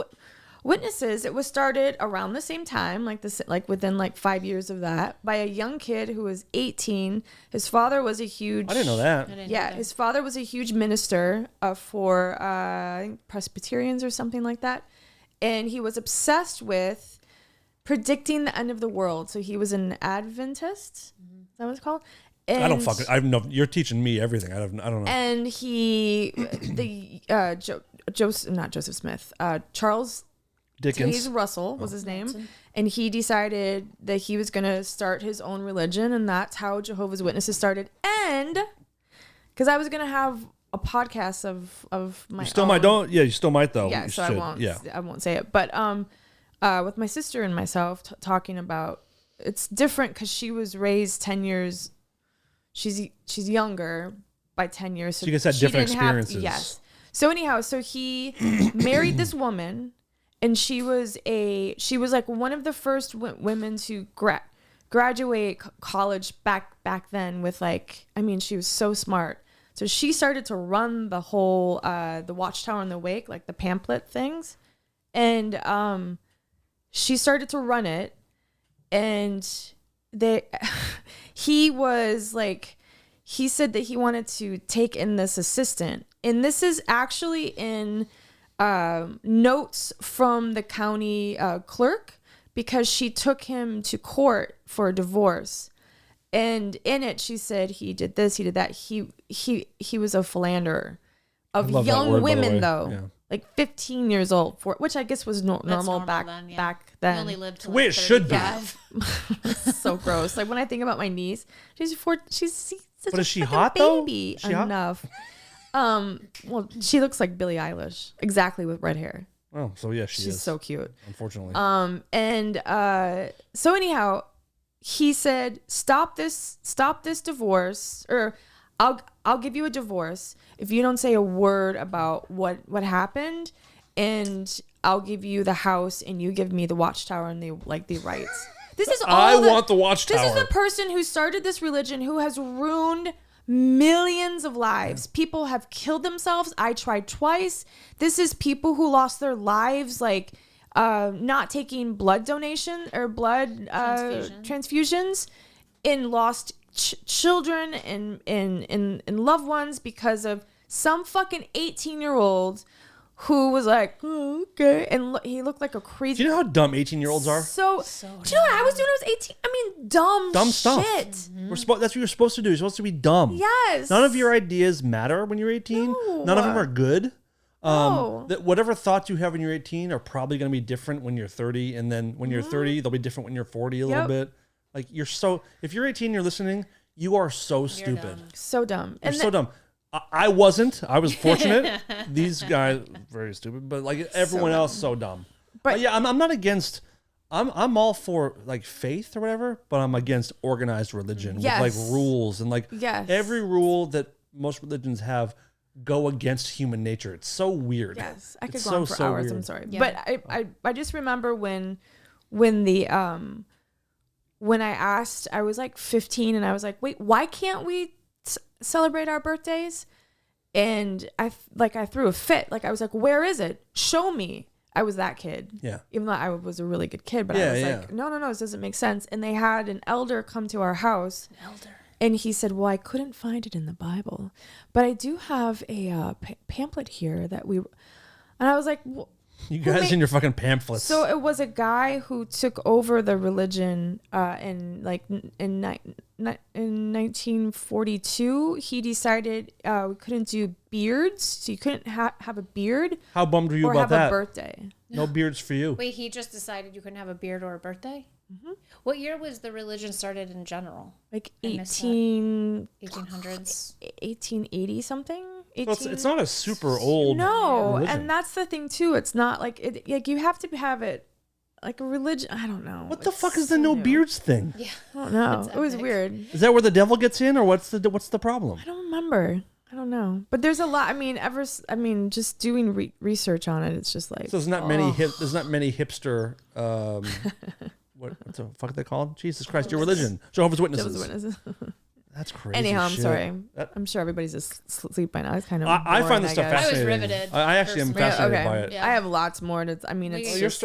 Witnesses, it was started around the same time, like within 5 years of that, by a young kid who was 18. His father was a huge. I didn't know that. Yeah, his father was a huge minister for I think Presbyterians or something like that, and he was obsessed with predicting the end of the world. So he was an Adventist. Is that what it's called? And I don't fucking. I know you're teaching me everything. I don't know. And not Joseph Smith, Charles Dickens. Taze Russell was his name, and he decided that he was going to start his own religion, and that's how Jehovah's Witnesses started. And because I was going to have a podcast of my You still own. might don't. Yeah, you still might though. Yeah, You so should. I won't. Yeah. I won't say it. But with my sister and myself talking about, it's different because she was raised 10 years. She's younger by 10 years. So you guys had she different didn't have- experiences. yes. So anyhow, so he married this woman, and she was like one of the first women to graduate college back then with she was so smart. So she started to run the whole the Watchtower and the Wake, like the pamphlet things, and she started to run it, and he was like, he said that he wanted to take in this assistant, and this is actually in notes from the county clerk, because she took him to court for a divorce. And in it, she said he did this, he did that. He was a philanderer of young women, though, Yeah. like 15 years old, which I guess was normal back then. You only lived till The way it should be. 35. So gross. Like when I think about my niece, she's such But a is she fucking hot, though? baby Is she hot? enough. Well, she looks like Billie Eilish, exactly, with red hair. Oh, so yeah, she's She's so cute. Unfortunately. So anyhow, he said, stop this divorce, or I'll give you a divorce if you don't say a word about what happened, and I'll give you the house and you give me the Watchtower and the rights. This is all want the Watchtower. This is the person who started this religion, who has ruined millions of lives. People have killed themselves. I tried twice. This is people who lost their lives, not taking blood donation or blood transfusions, and lost children and loved ones because of some fucking 18-year-old who was like, oh, okay, and he looked like a crazy. Do you know how dumb 18-year-olds are? So do you know what I was doing when I was 18? I mean, dumb stuff. shit. That's what you're supposed to do. You're supposed to be dumb. Yes. None of your ideas matter when you're 18. No. None of them are good. No. Whatever thoughts you have when you're 18 are probably going to be different when you're 30, and then when you're 30, they'll be different when you're 40 a little bit. Like if you're 18, you're listening, you are so stupid. So dumb. You're so dumb. I wasn't. I was fortunate. These guys very stupid, but like everyone else, so dumb. But yeah, I'm not against. I'm all for like faith or whatever, but I'm against organized religion with like rules and every rule that most religions have go against human nature. It's so weird. Yes, I could It's go on for hours. weird. I'm sorry, Yeah. but I just remember when the when I asked, I was like 15 and I was like, wait, why can't we celebrate our birthdays? And I threw a fit. Like, I was like, where is it? Show me. I was that kid. Yeah. Even though I was a really good kid, but I was like, no, this doesn't make sense. And they had an elder come to our house. And he said, well, I couldn't find it in the Bible, but I do have a pamphlet here that we, and I was like, well, you guys and your fucking pamphlets. So it was a guy who took over the religion in 1942. He decided we couldn't do beards, so you couldn't have a beard. How bummed were you or about have that? A birthday. No beards for you. Wait, he just decided you couldn't have a beard or a birthday? Mm-hmm. What year was the religion started in general? Like 1800s? 1880 something. Well, it's not a super old religion. And that's the thing too. It's not like like you have to have it like a religion. I don't know. What the fuck is the no beards thing? Yeah, I don't know. It was weird. Is that where the devil gets in, or what's the problem? I don't remember. I don't know. But there's a lot. I mean, just doing research on it, it's just like. So there's not many hipster. What the fuck are they called? Jesus Christ, your religion, Jehovah's Witnesses. That's crazy. Anyhow, I'm shit. sorry. I'm sure everybody's just asleep by now. It's kind of. I find this stuff fascinating. I was riveted. I actually am fascinated by it. Yeah. I have lots more. It's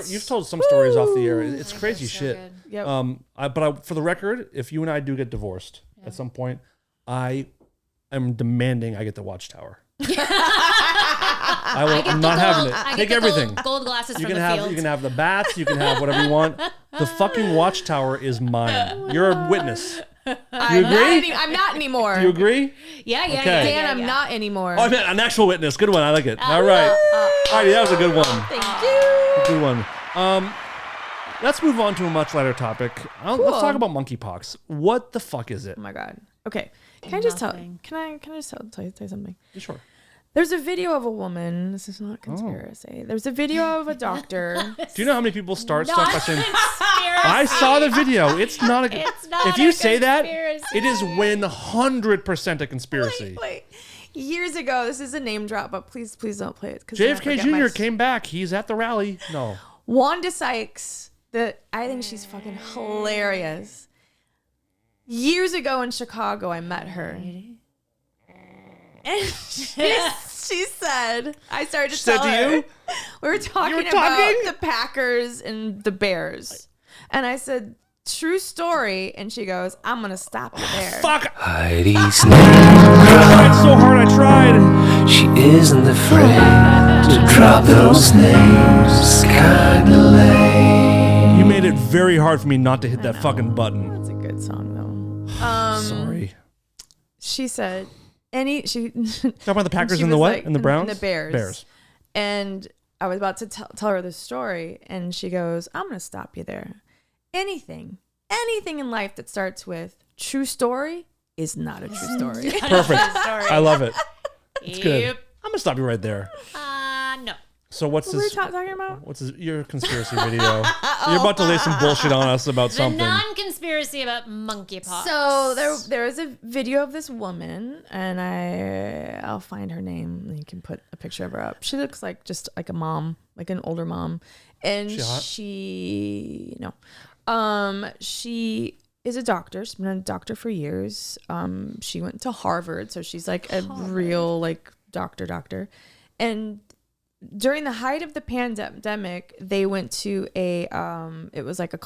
you've told some stories off the air. It's crazy shit. Yep. For the record, if you and I do get divorced at some point, I am demanding I get the Watchtower. I'm not having it. Take everything. Gold glasses you from can the have field. You can have the bats. You can have whatever you want. The fucking Watchtower is mine. You're a witness. You agree? I'm not anymore. Do you agree? Yeah. Okay. Dan, I'm not anymore. Oh, I meant an actual witness. Good one. I like it. All right. Heidi, that was a good one. Thank you. Good one. Let's move on to a much lighter topic. Let's talk about monkeypox. What the fuck is it? Oh my god. Okay. Can I just tell you something? Sure. There's a video of a woman. This is not a conspiracy. There's a video of a doctor. Do you know how many people start stuff by saying, I saw the video. It's not a It's not If you a say that, conspiracy. it is 100% a conspiracy. Wait. Years ago, this is a name drop, but please don't play it. JFK Jr. came back. He's at the rally. No. Wanda Sykes. I think she's fucking hilarious. Years ago in Chicago, I met her. And she said, I started to tell her. We were talking about the Packers and the Bears. And I said, true story. And she goes, I'm going to stop you there. Fuck. Heidi's name. I tried so hard. I tried. She isn't afraid to drop those names. Kinda lame. You made it very hard for me not to hit that fucking button. That's a good song, though. Sorry. She said, Talking about the Packers and the what? Like, and the Browns? And the Bears. Bears. And I was about to tell her this story, and she goes, I'm going to stop you there. Anything in life that starts with true story is not a true story. Perfect. I love it. It's good. I'm going to stop you right there. No. So what's What were we this? talking about? What's this? Your conspiracy video. You're about to lay some bullshit on us about The something. non-conspiracy about monkeypox. So there is a video of this woman, and I'll find her name, and you can put a picture of her up. She looks like just like a mom, like an older mom, and she is a doctor. She's been a doctor for years. She went to Harvard, so she's like a real like doctor, and during the height of the pandemic, they went to it was like a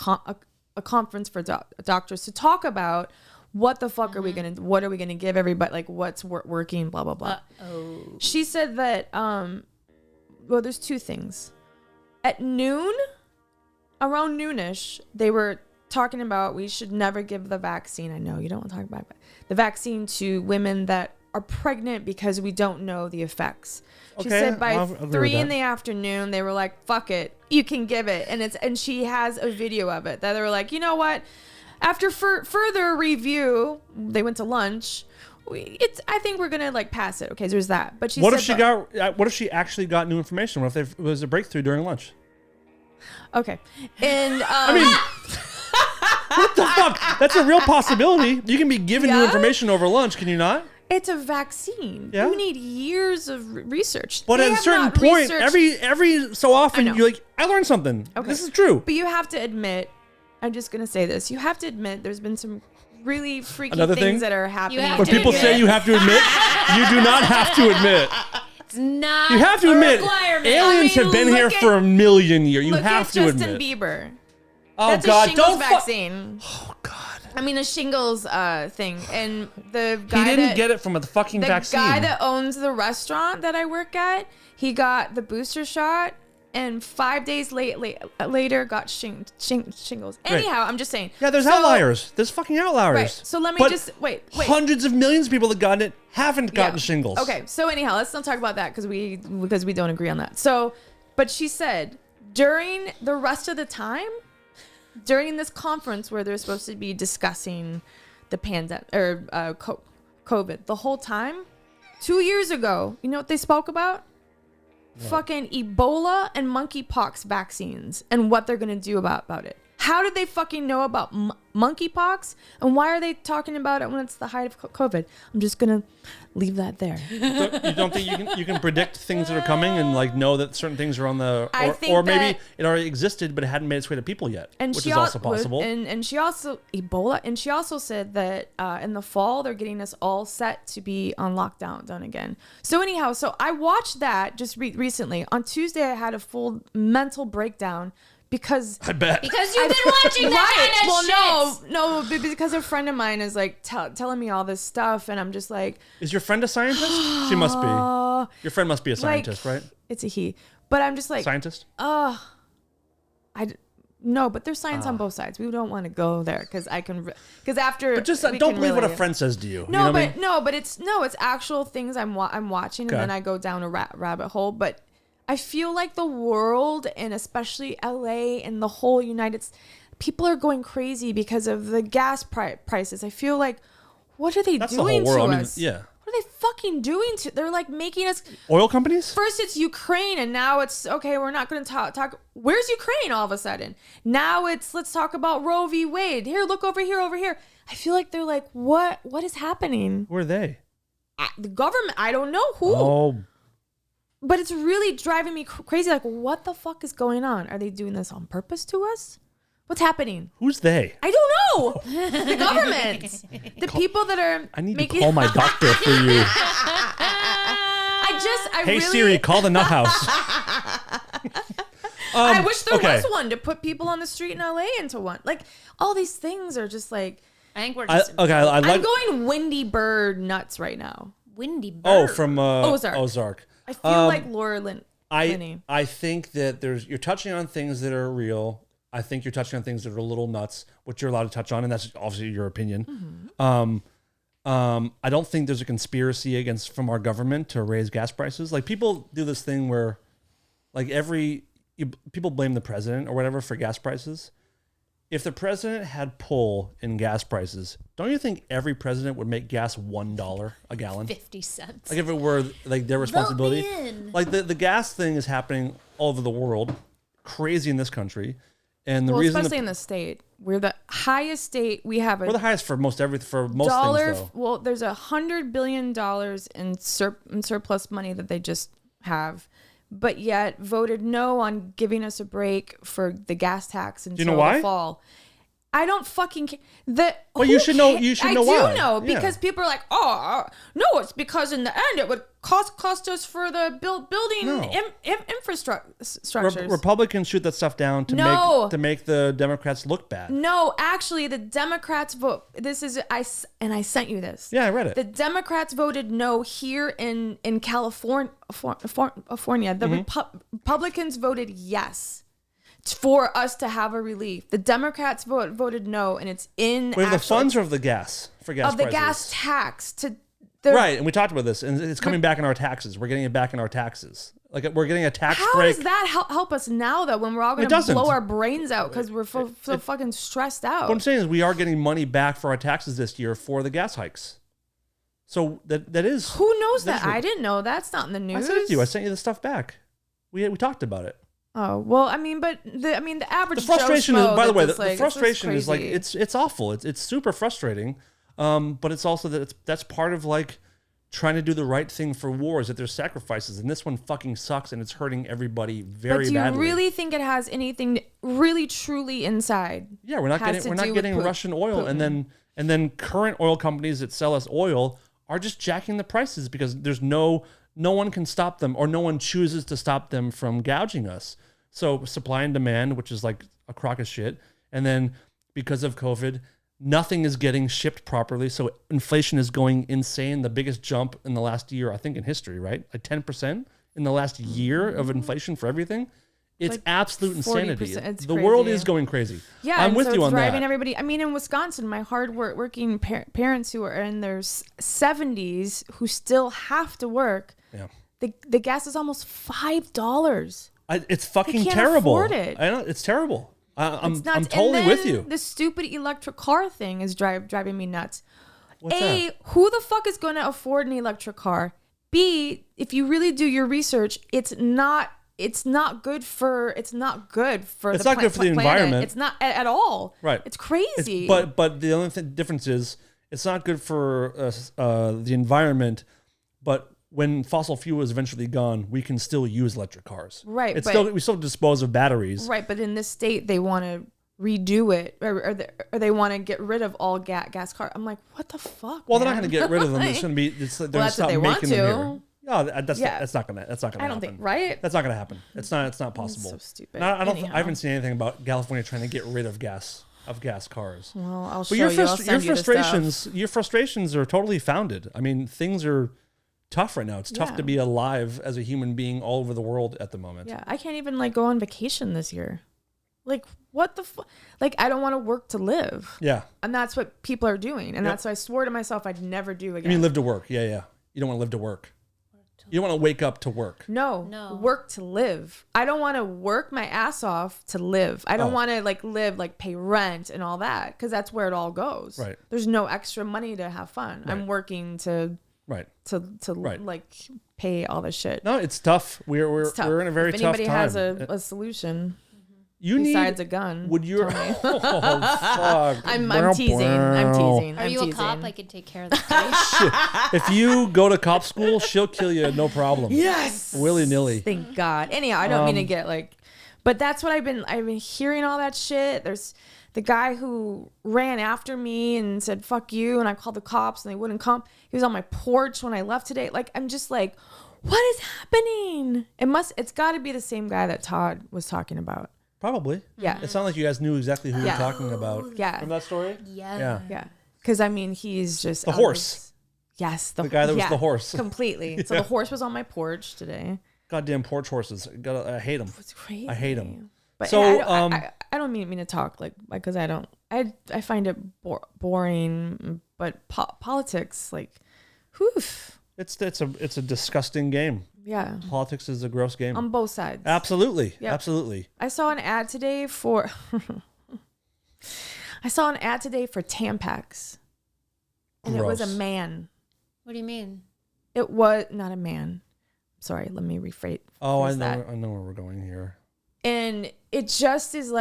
conference for doctors to talk about what the fuck what are we gonna give everybody, like what's working, blah blah blah. She said that well, there's two things. At noon, around noonish, they were talking about we should never give the vaccine. I know you don't want to talk about the vaccine to women that are pregnant because we don't know the effects. She said by 3 in the afternoon, they were like, fuck it, you can give it. And she has a video of it that they were like, you know what? After further review, they went to lunch. I think we're going to like pass it. Okay, so there's that. But what if she actually got new information? What if there was a breakthrough during lunch? Okay. And I mean, what the fuck? That's a real possibility. You can be given new information over lunch, can you not? It's a vaccine. Yeah? You need years of research. But at a certain point, every so often, you're like, I learned something. Okay. This is true. But you have to admit, I'm just gonna say this. You have to admit there's been some really freaky Another things thing? that are happening. When people say you have to admit, you do not have to admit. It's not. You have to admit, requirement. aliens have been here for a million years. You have to Justin admit. Bieber. Oh That's God! a shingles Don't. vaccine. Oh God! I mean, a shingles thing, and the He guy didn't get it from the fucking the vaccine. guy that owns the restaurant that I work at, he got the booster shot, and 5 days later got shingles. Great. Anyhow, I'm just saying. Yeah, there's So- outliers. There's fucking outliers. Right. So let me But just wait. Hundreds of millions of people that got it haven't gotten Yeah. shingles. Okay. So anyhow, let's not talk about that because we don't agree on that. So, but she said during the rest of the time, during this conference where they're supposed to be discussing the pandemic or COVID, the whole time, 2 years ago, you know what they spoke about? What? Fucking Ebola and monkeypox vaccines and what they're gonna do about it. How did they fucking know about monkeypox? And why are they talking about it when it's the height of COVID? I'm just going to leave that there. You don't think you can predict things that are coming and like know that certain things are on the... I think or maybe it already existed, but it hadn't made its way to people yet, which is also possible. And she also... Ebola. And she also said that in the fall, they're getting us all set to be on lockdown done again. So anyhow, so I watched that just recently. On Tuesday, I had a full mental breakdown because I bet. Because you've been watching that kind of shit. No, because a friend of mine is like telling me all this stuff, and I'm just like, is your friend a scientist? She must be. Your friend must be a scientist, right? It's a he. But I'm just like, scientist? No, but there's science on both sides. We don't want to go there because after. But just don't believe what a friend says to you. No, you know but it's actual things I'm watching, and then I go down a rabbit hole. But I feel like the world, and especially LA and the whole United States, people are going crazy because of the gas prices. I feel like, what are they doing to us? Yeah. What are they fucking doing to? They're like making us. Oil companies? First it's Ukraine, and now it's okay. We're not going to talk. Where's Ukraine all of a sudden? Now let's talk about Roe v. Wade. Here, look over here, over here. I feel like they're like, what is happening? Who are they? The government. I don't know who. Oh. But it's really driving me crazy. Like, what the fuck is going on? Are they doing this on purpose to us? What's happening? Who's they? I don't know. The government. The people that are I need to call my doctor for you. Hey, really, Siri, call the nut house. I wish there was one to put people on the street in LA into one. Like, all these things are just like... I think we're just... I'm going Windy Bird nuts right now. Windy Bird? Oh, from Ozark. I feel like Laura Linney. I think that you're touching on things that are real. I think you're touching on things that are a little nuts, which you're allowed to touch on, and that's obviously your opinion. Mm-hmm. I don't think there's a conspiracy from our government to raise gas prices. Like, people do this thing where, like, people blame the president or whatever for gas prices. If the president had pull in gas prices, don't you think every president would make gas $1 a gallon? 50 cents. Like, if it were like their responsibility. Like, the gas thing is happening all over the world, crazy in this country. And the reason, especially in the state, we're the highest state. We're the highest for most things, though. Well, there's $100 billion in surplus money that they just have, but yet voted no on giving us a break for the gas tax until the fall. I don't fucking care. Well, you should know. You should know why. I do know because people are like, "Oh, no, it's because in the end it would cost us for the building infrastructures." Republicans shoot that stuff down to make the Democrats look bad. No, actually, the Democrats vote. I sent you this. Yeah, I read it. The Democrats voted no here in California. The Republicans voted yes for us to have a relief. The Democrats voted no, and it's in the funds or of the gas for gas of the prices? gas tax right, and we talked about this, and it's coming back in our taxes. We're getting it back in our taxes. Like, we're getting a tax break. How does that help us now, though, when we're all going to blow our brains out because we're so fucking stressed out? What I'm saying is we are getting money back for our taxes this year for the gas hikes. So that is... Who knows that? I didn't know. That's not in the news. I sent it to you. I sent you the stuff back. We talked about it. Oh, well, I mean, but the average the frustration Joe Schmo is, by the way, the like, frustration is like it's awful. It's super frustrating. But it's also that's part of like trying to do the right thing for wars, that there's sacrifices, and this one fucking sucks and it's hurting everybody very badly. But do you really think it has anything really truly inside? Yeah, we're not getting Russian oil, Putin. and then current oil companies that sell us oil are just jacking the prices because there's no one can stop them, or no one chooses to stop them from gouging us. So supply and demand, which is like a crock of shit, and then because of COVID, nothing is getting shipped properly. So inflation is going insane. The biggest jump in the last year, I think, in history, right? Like 10% in the last year of inflation for everything. It's like absolute insanity. The world is going crazy. Yeah, I'm with you on that. Driving everybody. I mean, in Wisconsin, my hard-working parents who are in their 70s who still have to work. Yeah. The gas is almost $5. It's fucking can't terrible. Afford it. I know, it's terrible. I'm totally with you. The stupid electric car thing is driving me nuts. What's that? Who the fuck is going to afford an electric car? B, if you really do your research, it's not good for the environment. It's not at all. Right. It's crazy. But the only difference is it's not good for the environment, but when fossil fuel is eventually gone, we can still use electric cars. Right. We still dispose of batteries. Right, but in this state, they want to redo it, or they want to get rid of all gas cars. I'm like, what the fuck? Well, they're not going to get rid of them. It's going to be. They're going to stop making them here. No, that's not going to happen. I don't think. Right. That's not going to happen. It's not possible. So stupid. I haven't seen anything about California trying to get rid of gas cars. Well, I'll show you. I'll send you the stuff. Your frustrations are totally founded. I mean, things are tough right now. It's tough to be alive as a human being all over the world at the moment. Yeah, I can't even go on vacation this year. Like, what the fuck? Like, I don't want to work to live. Yeah. And that's what people are doing. And that's why I swore to myself I'd never do again. You mean live to work? Yeah. You don't want to live to work. You don't want to wake up to work. No. Work to live. I don't want to work my ass off to live. I don't want to live, pay rent and all that, because that's where it all goes. Right. There's no extra money to have fun. Right. I'm working to pay all the shit. No, it's tough. We're in a very tough time. If anybody has a solution besides a gun, would you? Oh, fuck. I'm teasing. Are you a cop? I can take care of that. If you go to cop school, she'll kill you, no problem. Yes, willy nilly. Thank God. Anyhow, I don't mean to get but that's what I've been hearing all that shit. There's the guy who ran after me and said "fuck you," and I called the cops and they wouldn't come. He was on my porch when I left today. I'm just like, what is happening? It's got to be the same guy that Todd was talking about. Probably. Yeah. It sounded like you guys knew exactly who you were talking about. Yeah. From that story? Yeah. Yeah. Because, he's just... The horse. Yes. The guy that was the horse. Completely. So the horse was on my porch today. Goddamn porch horses. I hate them. It's crazy. I hate them. But so, I don't mean to talk because I find it boring, but politics, whew. It's a disgusting game. Yeah. Politics is a gross game. On both sides. Absolutely. Yep. Absolutely. I saw an ad today for Tampax. And It was a man. What do you mean? It was not a man. Sorry, let me rephrase. I know where we're going here. And it just is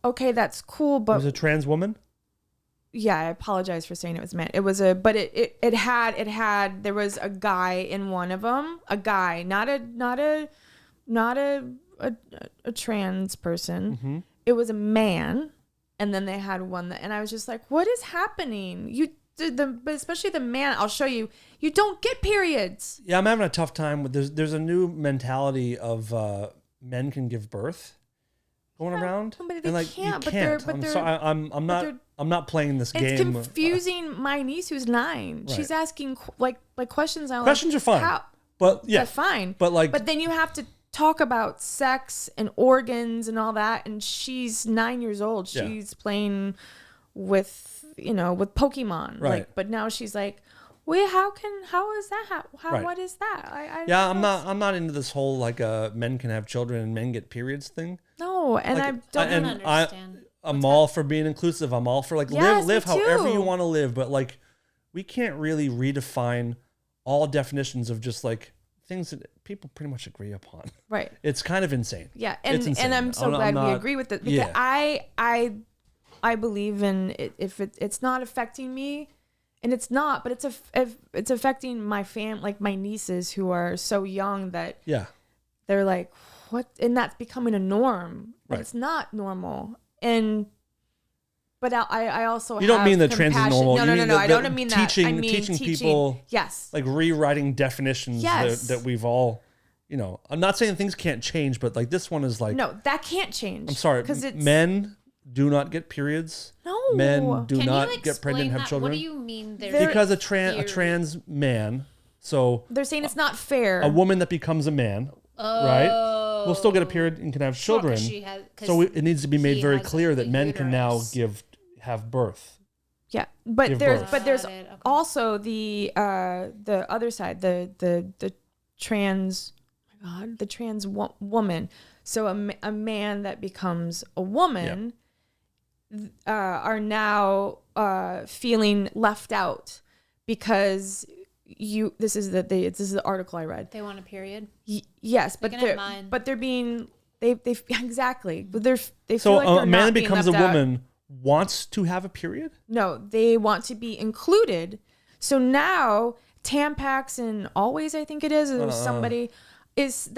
okay, that's cool, but it was a trans woman? Yeah, I apologize for saying it was man. It was there was a guy in one of them, a guy, not a trans person. Mm-hmm. It was a man, and then they had one and I was just like, what is happening? But especially the man, I'll show you. You don't get periods. Yeah, I'm having a tough time with there's a new mentality of men can give birth going around. But they can't. You can't. I'm not playing this game. It's confusing my niece who's 9. Right. She's asking questions. Questions are fine. They're fine. But then you have to talk about sex and organs and all that. And she's 9 years old. She's playing with Pokemon. Right. But now she's like, wait, how is that? Right. What is that? I'm not into this whole men can have children and men get periods thing. No, and I don't understand. I'm all for being inclusive. I'm all for live however you want to live, but we can't really redefine all definitions of just things that people pretty much agree upon. Right. It's kind of insane. Yeah, and I'm so glad we agree with it because I believe in it, if it's not affecting me and it's not, but it's affecting my like my nieces who are so young that they're like, what? And that's becoming a norm. Right. It's not normal. But I also you don't mean the trans is normal. No. I don't mean that. I mean teaching people. Yes. Like rewriting definitions that we've all. I'm not saying things can't change, but like this one is like no, that can't change. I'm sorry, because men do not get periods. No, men do not get pregnant and have children. What do you mean? Because a trans man. So they're saying it's not fair. A woman that becomes a man, right, will still get a period and can have children. So it needs to be made very clear that men can now have birth. Yeah, but there's also the other side, the trans. God, the trans woman. So a man that becomes a woman are now feeling left out because this is the article I read. They want a period. Yes, but they're being they exactly. But they feel so like they're a man not that becomes a being left woman out. Wants to have a period? No, they want to be included. So now Tampax and Always, I think it is, or somebody is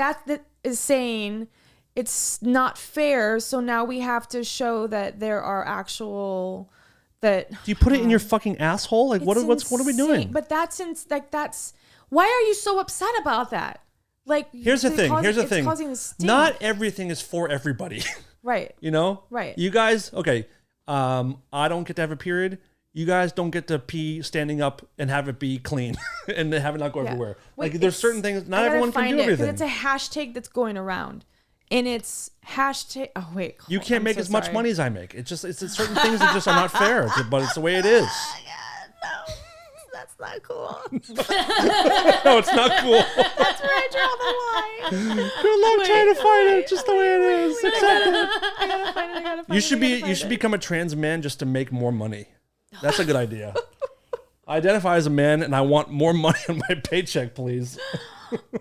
saying it's not fair. So now we have to show that there are actual that. Do you put it in your fucking asshole? Like what are we doing? But that's why are you so upset about that? Like here's the thing. Not everything is for everybody. Right. Right. You guys, okay. I don't get to have a period. You guys don't get to pee standing up and have it be clean and have it not go everywhere. Wait, like there's certain things. Not everyone can do everything. Because it's a hashtag that's going around, and it's hashtag. Oh wait, you can't make as much money as I make. It's certain things that just are not fair. But it's the way it is. Oh God, no, that's not cool. No, it's not cool. That's where I draw the line. Good luck trying to find it. Just the way it is. Accept it. I gotta find it. You should become a trans man just to make more money. That's a good idea. I identify as a man and I want more money on my paycheck, please.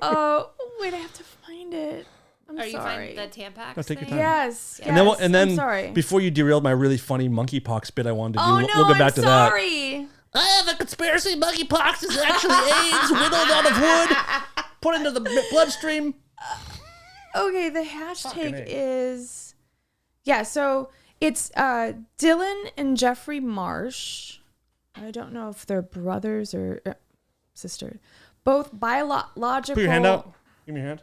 Oh, wait, I have to find it. I'm sorry. You finding the Tampax thing? Take your time. Yes. And then I'm sorry. Before you derailed my really funny monkeypox bit I wanted to do, no, we'll get back to that. Sorry. I have a conspiracy. Monkeypox is actually AIDS whittled out of wood, put into the bloodstream. Okay, the hashtag is... Yeah, so... It's Dylan and Jeffrey Marsh. I don't know if they're brothers or sister. Both biological. Put your hand out. Give me your hand.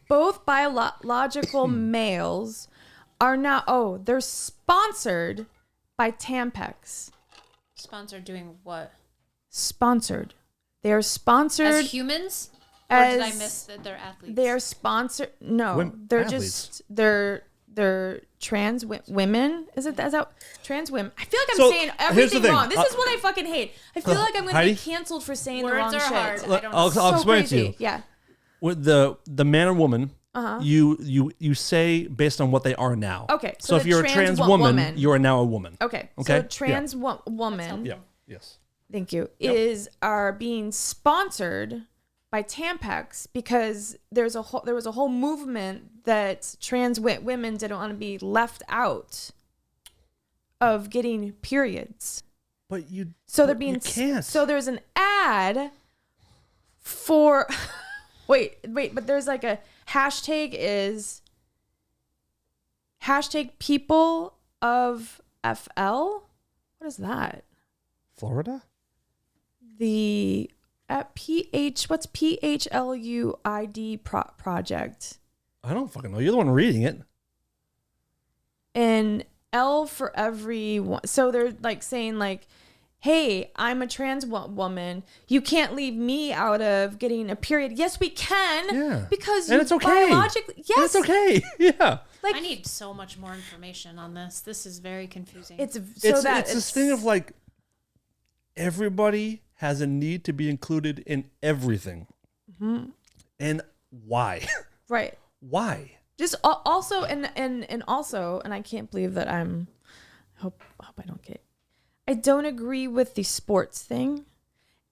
Both biological males are now. Oh, they're sponsored by Tampax. Sponsored doing what? Sponsored. They are sponsored as humans. Or did I miss that they're athletes? They are sponsored. No, they're athletes. They're trans women. Is that trans women? I feel like I'm saying everything wrong. This is what I fucking hate. I feel like I'm going to Heidi? be canceled for saying Words the wrong are shit. hard. I'll explain it to you. Yeah. With the man or woman, you say based on what they are now. Okay. So if you're a trans woman, you are now a woman. Okay. Okay. So trans woman. Yeah. Yes. Thank you. Are being sponsored by Tampax because there was a whole movement that trans women didn't want to be left out of getting periods. But they're being you can't. So there's an ad for wait, but there's like a hashtag is hashtag people of FL. What is that? Florida? The what's PHLUID project? I don't fucking know. You're the one reading it. And L for everyone. So they're like saying like, hey, I'm a trans woman. You can't leave me out of getting a period. Yes, we can. Yeah. Because and it's okay. Biologically, yes. And it's okay. Yeah. Like, I need so much more information on this. This is very confusing. It's this thing of like, everybody has a need to be included in everything. Mm-hmm. And why? Right. Why? Just also, and I can't believe that I hope I don't get, I don't agree with the sports thing.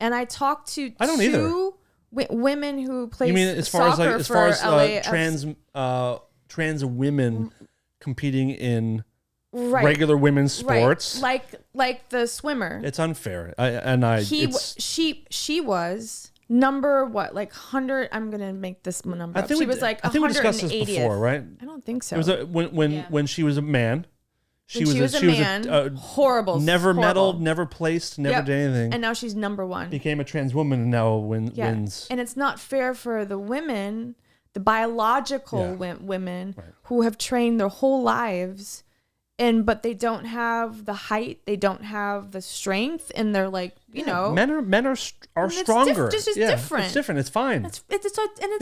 And I talked to two women who play soccer. You mean as far as trans women competing in regular women's sports. Like the swimmer. It's unfair. She was number what, like 100. I'm gonna make this number up. She was like I think we discussed this before, right? I don't think so. It was when she was a man. She was a man. Horrible. Never horrible. medaled, never placed, never did anything. And now she's number one. Became a trans woman and now wins. And it's not fair for the women, the biological women who have trained their whole lives, but they don't have the height, they don't have the strength, and they're like, you know, men are stronger. It's just different. It's different. It's fine. It's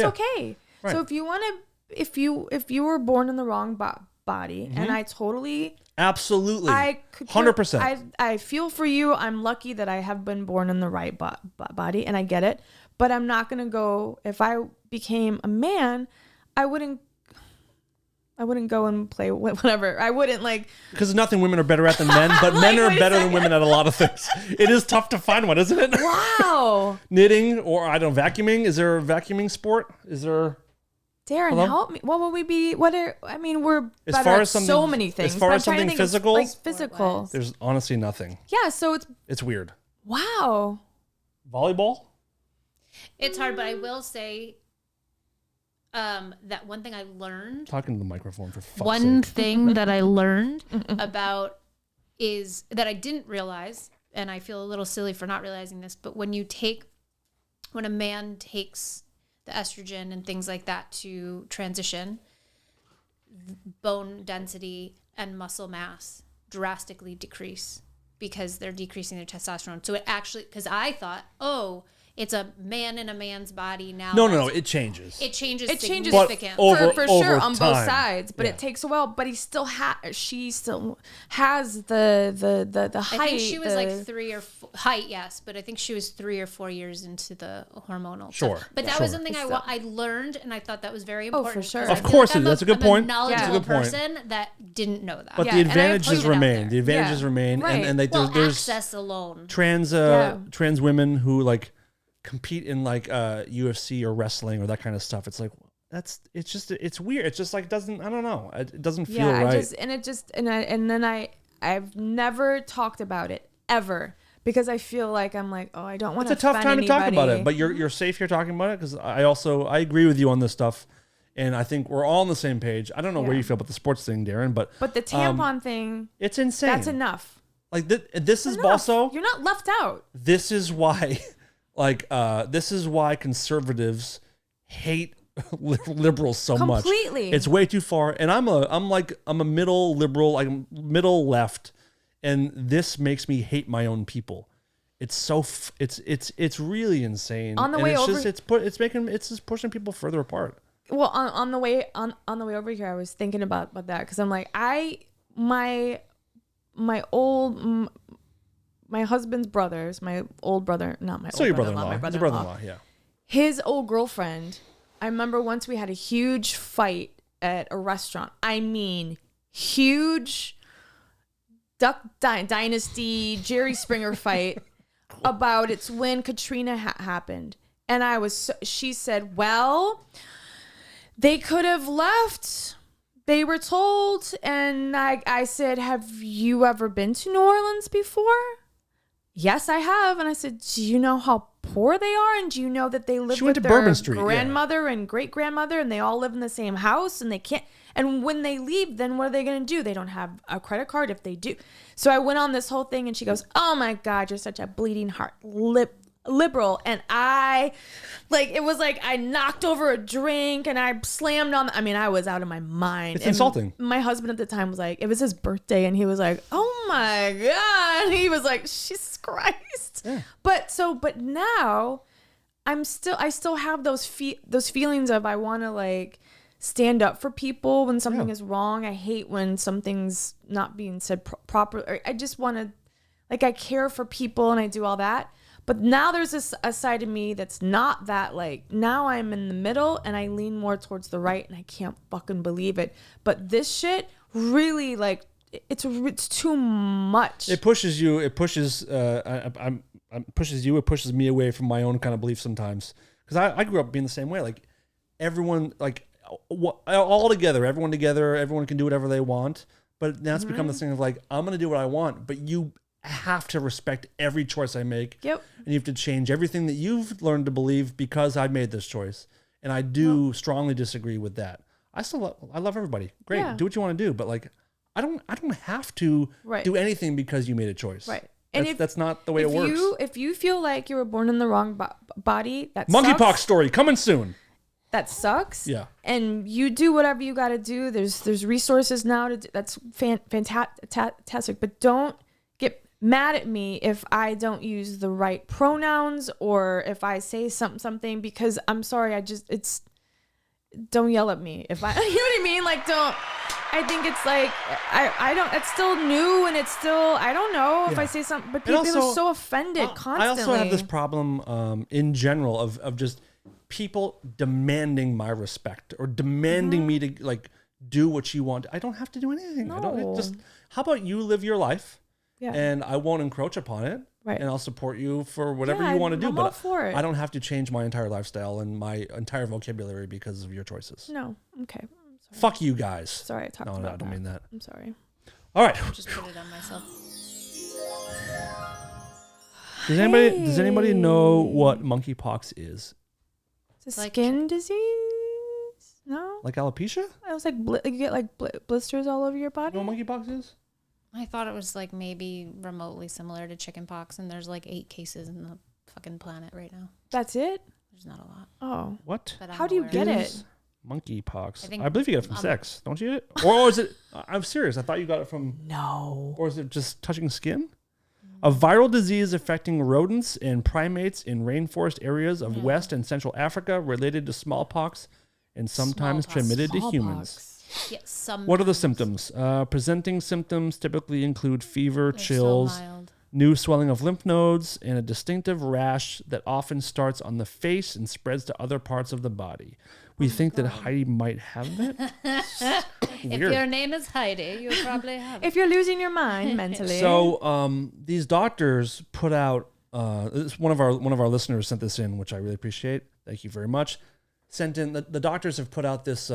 okay. Right. So if you want to, if you were born in the wrong body, and I totally. Absolutely. 100%. I feel for you. I'm lucky that I have been born in the right body, and I get it. But I'm not going to go, if I became a man, I wouldn't go and play whatever. I wouldn't like. Because nothing women are better at than men, but men are better than women at a lot of things. It is tough to find one, isn't it? Wow. Knitting or, I don't know, vacuuming. Is there a vacuuming sport? Is there... Darren, help me. What would we be? We're as better far at as something, so many things. As far as something physical, like physical. There's honestly nothing. Yeah, so it's weird. Wow. Volleyball? It's hard, but I will say that one thing I learned. Talking to the microphone for fuck's One sake. thing that I learned about is that I didn't realize, and I feel a little silly for not realizing this, but when a man takes the estrogen and things like that to transition, bone density and muscle mass drastically decrease because they're decreasing their testosterone. So it actually, because I thought, it's a man in a man's body now. No, it changes. It changes significantly. For sure on time. both sides, but it takes a while. But she still has the height. I think she was like 3 or 4 height, yes, but I think she was 3 or 4 years into the hormonal. Sure, stuff. But that was something I learned, and I thought that was very important. Oh, for sure. Of course, that's a good point. I'm a knowledgeable person that didn't know that. But the advantages remain. The advantages remain, right. and like there's access alone. Trans women who like compete in like UFC or wrestling or that kind of stuff. It's like it's weird. It's just like I don't know. It doesn't feel right. I've never talked about it ever because I feel like I'm like, I don't want to. It's a tough time to talk about it, but you're safe here talking about it because I agree with you on this stuff, and I think we're all on the same page. I don't know where you feel about the sports thing, Darren, but the tampon thing, it's insane. That's enough. Like this is also you're not left out. This is why. This is why conservatives hate liberals so much. Completely. It's way too far. And I'm a middle liberal, like middle left, and this makes me hate my own people. It's so it's really insane. On the way over, it's just pushing people further apart. Well, on the way over here, I was thinking about that because I'm like my husband's brothers, my old brother, not my old your brother-in-law, my brother-in-law, yeah. His old girlfriend, I remember once we had a huge fight at a restaurant. I mean, huge Duck Dynasty, Jerry Springer fight about it's when Katrina happened. And she said, well, they could have left. They were told. And I said, have you ever been to New Orleans before? Yes, I have. And I said, do you know how poor they are? And do you know that they live with their grandmother and great-grandmother and they all live in the same house and they can't. And when they leave, then what are they going to do? They don't have a credit card if they do. So I went on this whole thing and she goes, oh my God, you're such a bleeding heart liberal. And it was like I knocked over a drink and I slammed on. I was out of my mind. It's insulting. My husband at the time was like, it was his birthday and he was like, oh my God. He was like, Jesus Christ. Yeah. But now I still have those feelings of I want to stand up for people when something is wrong. I hate when something's not being said properly. I just want to, I care for people and I do all that. But now there's a side of me that's not that, now I'm in the middle and I lean more towards the right and I can't fucking believe it. But this shit really, it's too much. It pushes you. It pushes, pushes you. It pushes me away from my own kind of beliefs sometimes. Because I grew up being the same way. Everyone, all together, everyone can do whatever they want. But now it's become this thing of like, I'm going to do what I want, but you have to respect every choice I make. Yep. And you have to change everything that you've learned to believe because I made this choice. And I do strongly disagree with that. I love everybody. Great. Yeah. Do what you want to do. But like, I don't have to do anything because you made a choice. Right. And that's not the way it works. If you feel like you were born in the wrong body, that Monkeypox sucks. story coming soon. That sucks. Yeah. And you do whatever you got to do. There's resources now to do. That's fantastic. But don't get mad at me if I don't use the right pronouns or if I say something because I'm sorry. Don't yell at me if I, you know what I mean? Like, don't. I think it's like I don't. It's still new and it's still I don't know if I say something, but people are so offended constantly. I also have this problem in general of just people demanding my respect or demanding me to like do what you want. I don't have to do anything. No. I don't just. How about you live your life? Yeah. And I won't encroach upon it. Right. And I'll support you for whatever you want to do. I'm but all for it. I don't have to change my entire lifestyle and my entire vocabulary because of your choices. No. Okay. Fuck you guys. Sorry, I talked about No, I don't mean that. I'm sorry. All right. Just put it on myself. Does anybody know what monkeypox is? It's a skin disease? No? Like alopecia? I was like, you get like blisters all over your body? You know what monkeypox is? I thought it was like maybe remotely similar to chickenpox, and there's like 8 cases in the fucking planet right now. That's it? There's not a lot. Oh. What? How do you get it? Monkeypox. I I believe you get it from sex, don't you? Or is it? I'm serious. I thought you got it from. No. Or is it just touching skin? A viral disease affecting rodents and primates in rainforest areas of West and Central Africa, related to smallpox, and sometimes transmitted to humans. Yes, What are the symptoms? Presenting symptoms typically include fever, chills, new swelling of lymph nodes, and a distinctive rash that often starts on the face and spreads to other parts of the body. We think that Heidi might have it. If your name is Heidi, you probably have it. If you're losing your mind mentally. So these doctors put out. One of our listeners sent this in, which I really appreciate. Thank you very much. Sent in the doctors have put out this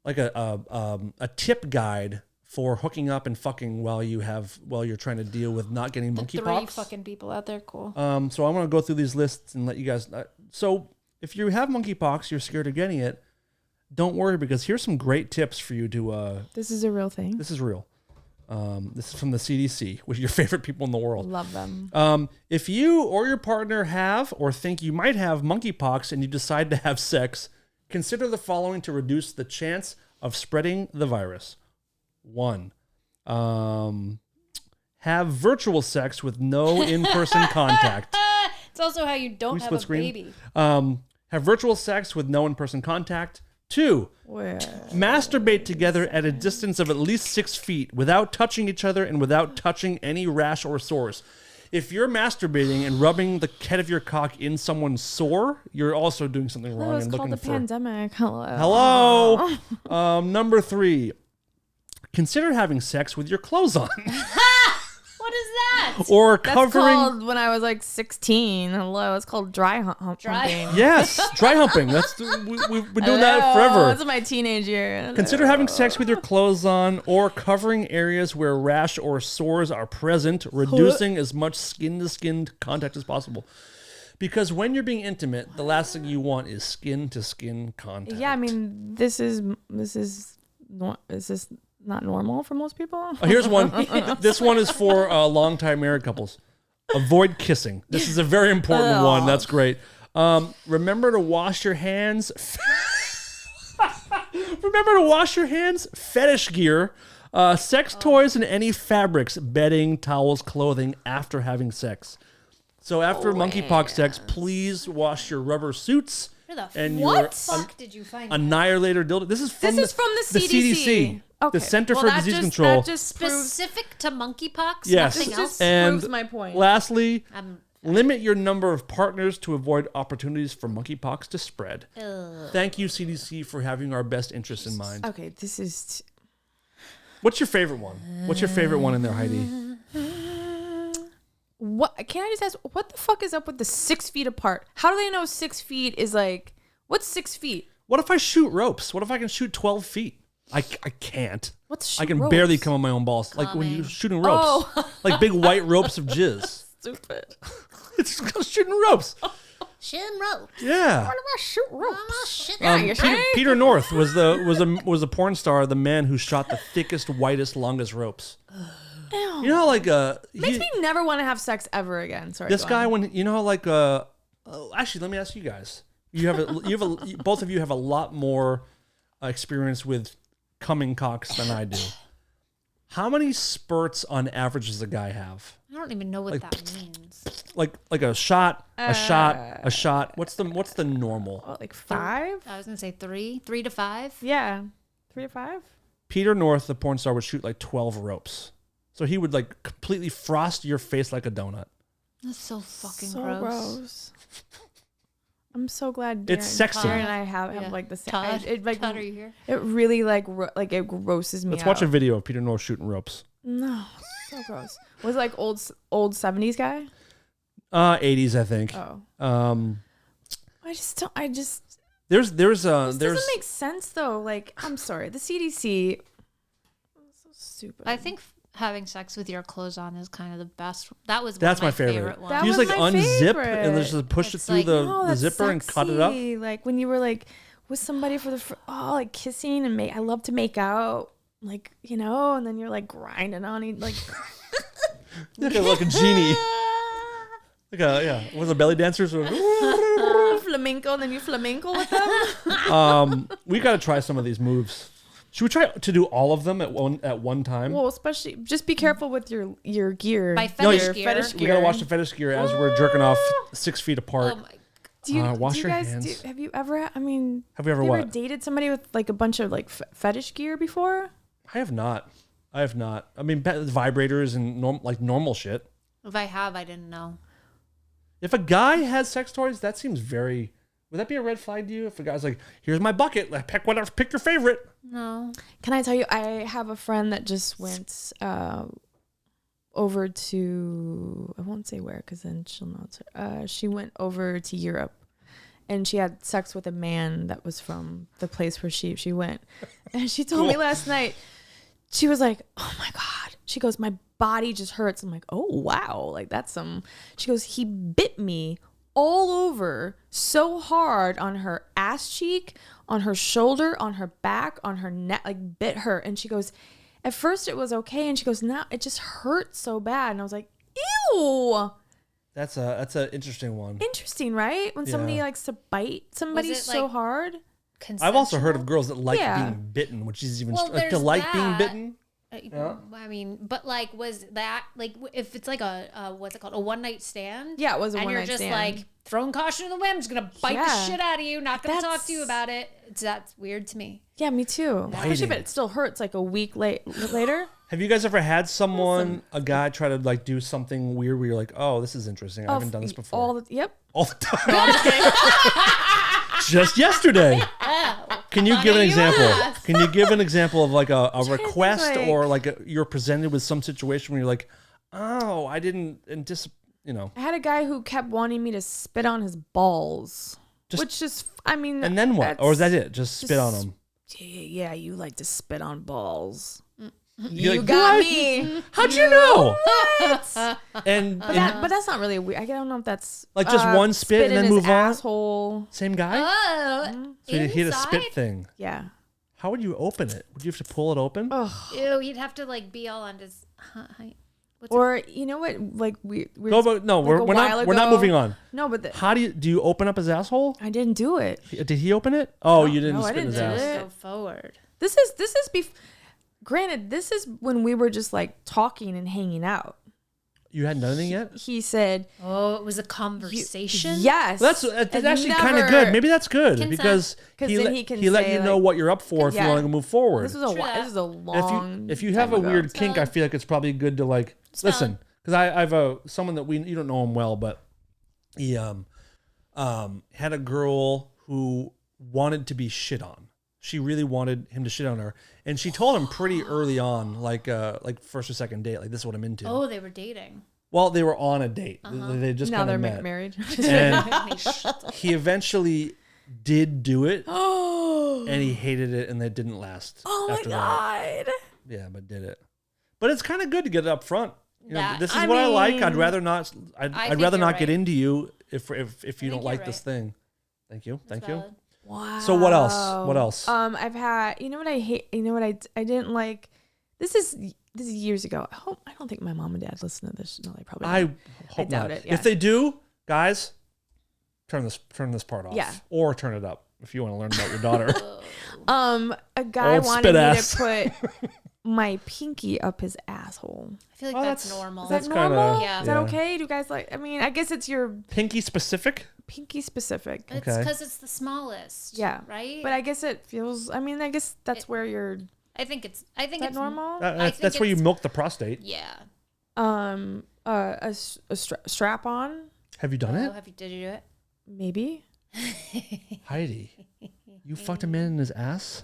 like a tip guide for hooking up and fucking while you're trying to deal with not getting monkeypox. 3 fucking people out there, cool. So I want to go through these lists and let you guys. So if you have monkeypox, you're scared of getting it. Don't worry, because here's some great tips for you to. This is a real thing. This is real. This is from the CDC, which are your favorite people in the world. Love them. If you or your partner have or think you might have monkeypox and you decide to have sex, consider the following to reduce the chance of spreading the virus. 1. Have virtual sex with no in-person contact. It's also how you don't have a baby. Have virtual sex with no in-person contact. 2. Masturbate together at a distance of at least 6 feet without touching each other and without touching any rash or sores. If you're masturbating and rubbing the head of your cock in someone's sore, you're also doing something wrong and looking for. It's called the pandemic. Hello. Number 3. Consider having sex with your clothes on. What is that? Or That's covering. called when I was like 16. Hello. It's called dry humping. Yes, dry humping. We've been doing that forever. That's my teenage year. Consider having sex with your clothes on or covering areas where rash or sores are present, reducing as much skin-to-skin contact as possible. Because when you're being intimate, the last thing you want is skin-to-skin contact. Yeah, I mean, this is not normal for most people. Oh, here's one. This one is for long-time married couples. Avoid kissing. This is a very important one. That's great. Remember to wash your hands. Remember to wash your hands. Fetish gear, sex toys, and any fabrics, bedding, towels, clothing after having sex. So after monkeypox sex, please wash your rubber suits. And what fuck did you find? Annihilator dildo. This is from the CDC. Okay. The Center for Disease Control. That just specific to monkeypox. Yes. Nothing else. And proves my point. Lastly, limit your number of partners to avoid opportunities for monkeypox to spread. Thank you, CDC, for having our best interests in mind. Okay, this is. What's your favorite one? What's your favorite one in there, Heidi? What can I just ask? What the fuck is up with the 6 feet apart? How do they know 6 feet is like? What's 6 feet? What if I shoot ropes? What if I can shoot 12 feet? I can't. What's I can ropes? barely come on my own balls. Like when you're shooting ropes. Oh. Like big white ropes of jizz. Stupid. It's called shooting ropes. Shooting ropes. Yeah. What about shoot ropes? Peter North was a porn star, the man who shot the thickest, whitest, longest ropes. Ew. You know how like Makes me never want to have sex ever again. Sorry. this guy when you know how like actually let me ask you guys. Both of you have a lot more experience with coming cocks than I do. How many spurts on average does a guy have? I don't even know what that means. Like a shot, a shot. What's the normal? What, like 5? I was gonna say 3 to 5. Yeah, 3 to 5. Peter North, the porn star, would shoot like 12 ropes. So he would like completely frost your face like a donut. That's so fucking So gross. I'm so glad It's sexy. Darren and I have like the same. Todd, It are you here? It really it grosses me Let's out. watch a video of Peter North shooting ropes. No, so gross. Was it like old 70s guy? 80s, I think. Oh. I just don't. There's This doesn't make sense though. Like, I'm sorry, the CDC. So stupid. I think having sex with your clothes on is kind of the best. That's one That's of my favorite. ones. That You just was like my unzip favorite. and just push It's it through like, the that's zipper and cut it up. sexy. Like when you were like with somebody for the like kissing and I love to make out, like and then you're like grinding on it, like like a genie. Was a belly dancers? flamenco, and then you flamenco with them. We got to try some of these moves. Should we try to do all of them at one time? Well, especially just be careful with your gear. By fetish Your gear. fetish We got to watch the fetish gear as we're jerking off 6 feet apart. Oh my! Do you, wash do you your guys hands. have you ever? I mean, Have we ever you what? ever dated somebody with like a bunch of like fetish gear before? I have not. I mean, vibrators and normal shit. If I have, I didn't know. If a guy has sex toys, that seems very. Would that be a red flag to you? If a guy's like, "Here's my bucket, pick your favorite." No. Can I tell you? I have a friend that just went over to. I won't say where, because then she'll know. She went over to Europe, and she had sex with a man that was from the place where she went, and she told me last night. She was like, "Oh my God." She goes, "My body just hurts." I'm like, "Oh wow, like that's some." She goes, "He bit me all over so hard on her ass cheek, on her shoulder, on her back, on her neck, like bit her." And she goes, "At first it was okay." And she goes, "Now it just hurts so bad." And I was like, "Ew." That's an interesting one. Interesting, right? When somebody Yeah. likes to bite somebody so hard. I've also heard of girls that like Yeah. being bitten, which is even Well, to there's like that. being bitten. I mean, but like, was that like if it's like a what's it called, a one night stand? Yeah, it was a and one-night you're just stand. like throwing caution to the wind, just gonna bite the Yeah. shit out of you, not gonna That's- talk to you about it. That's weird to me. Yeah, me too. Especially if Biting. it still hurts like a week later. Have you guys ever had a guy try to like do something weird where you're like, "Oh, this is interesting. I haven't done this before." Yep. All the time. Just yesterday. Can you give an example? Can you give an example of like a request or like you're presented with some situation where you're like, "Oh, I didn't anticipate," I had a guy who kept wanting me to spit on his balls. I mean. And then what? Or is that it? Just spit on them. Yeah, you like to spit on balls. You're You like, got "What? me. How'd you know?" What? And But that's not really weird. I don't know if that's Like just one spit and in then his move on? asshole. Same guy? Oh, So he had a spit inside? thing. Yeah. How would you open it? Would you have to pull it open? Ew, you'd have to like be all on his. Or you know what? Like we're No, but no, like we're a not. while We're not ago- moving on. No, but How do you open up his asshole? I didn't do it. Did he open it? Oh, you didn't no, I spit in his didn't do ass. it. Go forward. This is granted, this is when we were just like talking and hanging out. You hadn't done anything yet? He said, Oh, it was a conversation. "Yes." Well, that's And actually kind of never- good. Maybe that's good Consent. because 'Cause he then let, he can he let say, you know like- what you're up for if you Yeah. want to move forward. This was a True that. this is a long. If you have a time ago. weird kink, I feel like it's probably good to like listen because I've someone that you don't know him well, but he had a girl who wanted to be shit on. She really wanted him to shit on her, and she told him pretty early on, like first or second date, like this is what I'm into. Oh, they were dating. Well, they were on a date. They just now kind they're of met, married. and he eventually did do it. and he hated it, and they didn't last. Oh my after God. that. Yeah, but did it. But it's kind of good to get it up front. You know, this is I what I like. I'd mean, rather not. I'd think rather you're not get right. into you if you don't you're like this right. thing. Thank you. Thank you. Valid. Wow. So what else? What else? I've had, you know what I hate, you know what I didn't like, this is years ago. I don't think my mom and dad listen to this. No, they probably don't. I hope doubt not. it, yeah. If they do, guys, turn this part off. Yeah. Or turn it up if you want to learn about your daughter. A guy Old wanted spit me ass. to put my pinky up his asshole. I feel like Oh, that's that's- normal. Is that That's kinda- normal? Yeah. Is that yeah. okay? Do you guys like, I mean, I guess it's your Pinky specific? pinky specific. It's Okay. because it's the smallest. Yeah. Right. But I guess it feels, I mean, I guess that's where you're, I think it's that normal? That's think where you it's- milk the prostate. Yeah. A strap on, Have you done Oh, it? did you do it? maybe. Heidi, you fucked a man in his ass?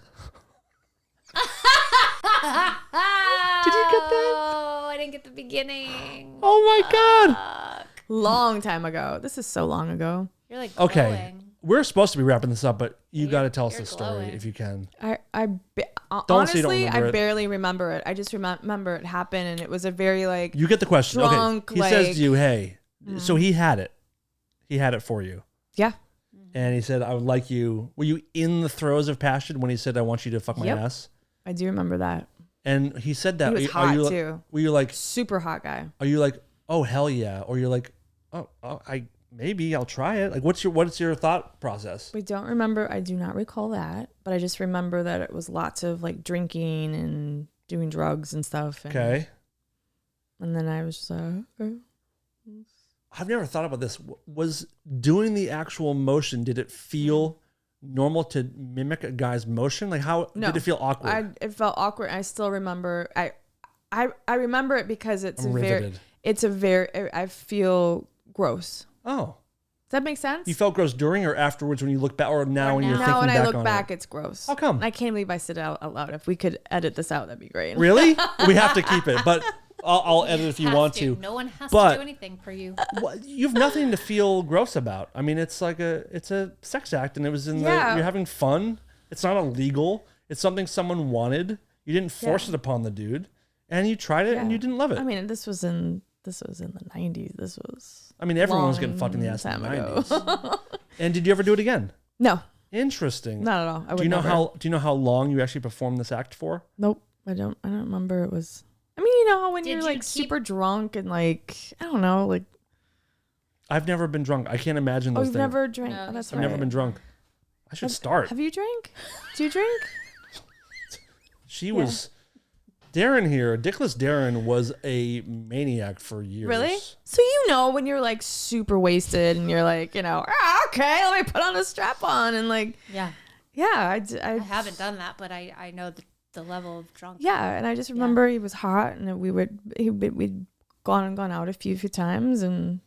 Did you get that? Oh, I didn't get the beginning. Oh my God. Long time ago. This is so long ago. You're like Okay. glowing. We're supposed to be wrapping this up, but you You're- got to tell us you're the story glowing. if you can. Honestly, say you don't remember I it. barely remember it. I just remember it happened, and it was a very like You get the question. drunk, Okay. He says like- to you, hey, so he had it. He had it for you. yeah. And he said, I would like you. Were you in the throes of passion when he said, I want you to fuck my Yep. ass? I do remember that. And he said that. He was Are hot you, too. Were you like, Super hot guy. are you like, oh, hell yeah? Or you're like, oh maybe I'll try it. Like, what's your thought process? We don't remember. I do not recall that, but I just remember that it was lots of like drinking and doing drugs and stuff. And, Okay. And then I was just like, okay. I've never thought about this. Was doing the actual motion, did it feel normal to mimic a guy's motion? Like how No. did it feel awkward? It felt awkward. I still remember. I remember it because it's I'm riveted. I feel gross. Oh. Does that make sense? You felt gross during or afterwards when you look back, or now when you're now thinking when I back look on back, it? it's gross. How come? I can't believe I said it out loud. If we could edit this out, that'd be great. Really? We have to keep it, but I'll edit if you Has want to. to. No one has But- to do anything for you. You've nothing to feel gross about. I mean, it's like it's a sex act, and it was in Yeah. you're having fun. It's not illegal. It's something someone wanted. You didn't force Yeah. it upon the dude, and you tried it, and Yeah. you didn't love it. I mean, this was in the 90s. This was Everyone was getting fucked in the ass in the long time ago. 90s. And did you ever do it again? No, Interesting. not at all. I would do you know never. how long you actually performed this act for? Nope. I don't remember. It was. I mean, you know how when Did you're you like keep- super drunk and like I don't know, like I've never been drunk. I can't imagine oh, those you've things. never drank. No, Oh, that's I've right. never been drunk. I should start. Have you drank? Do you drink? She was Darren here. Dickless Darren was a maniac for years. Really? So you know when you're like super wasted and you're like, you know, okay, let me put on a strap on and like, Yeah. yeah, I haven't done that, but I know the level of drunk. yeah, and I just remember he was hot and we'd gone out a few times and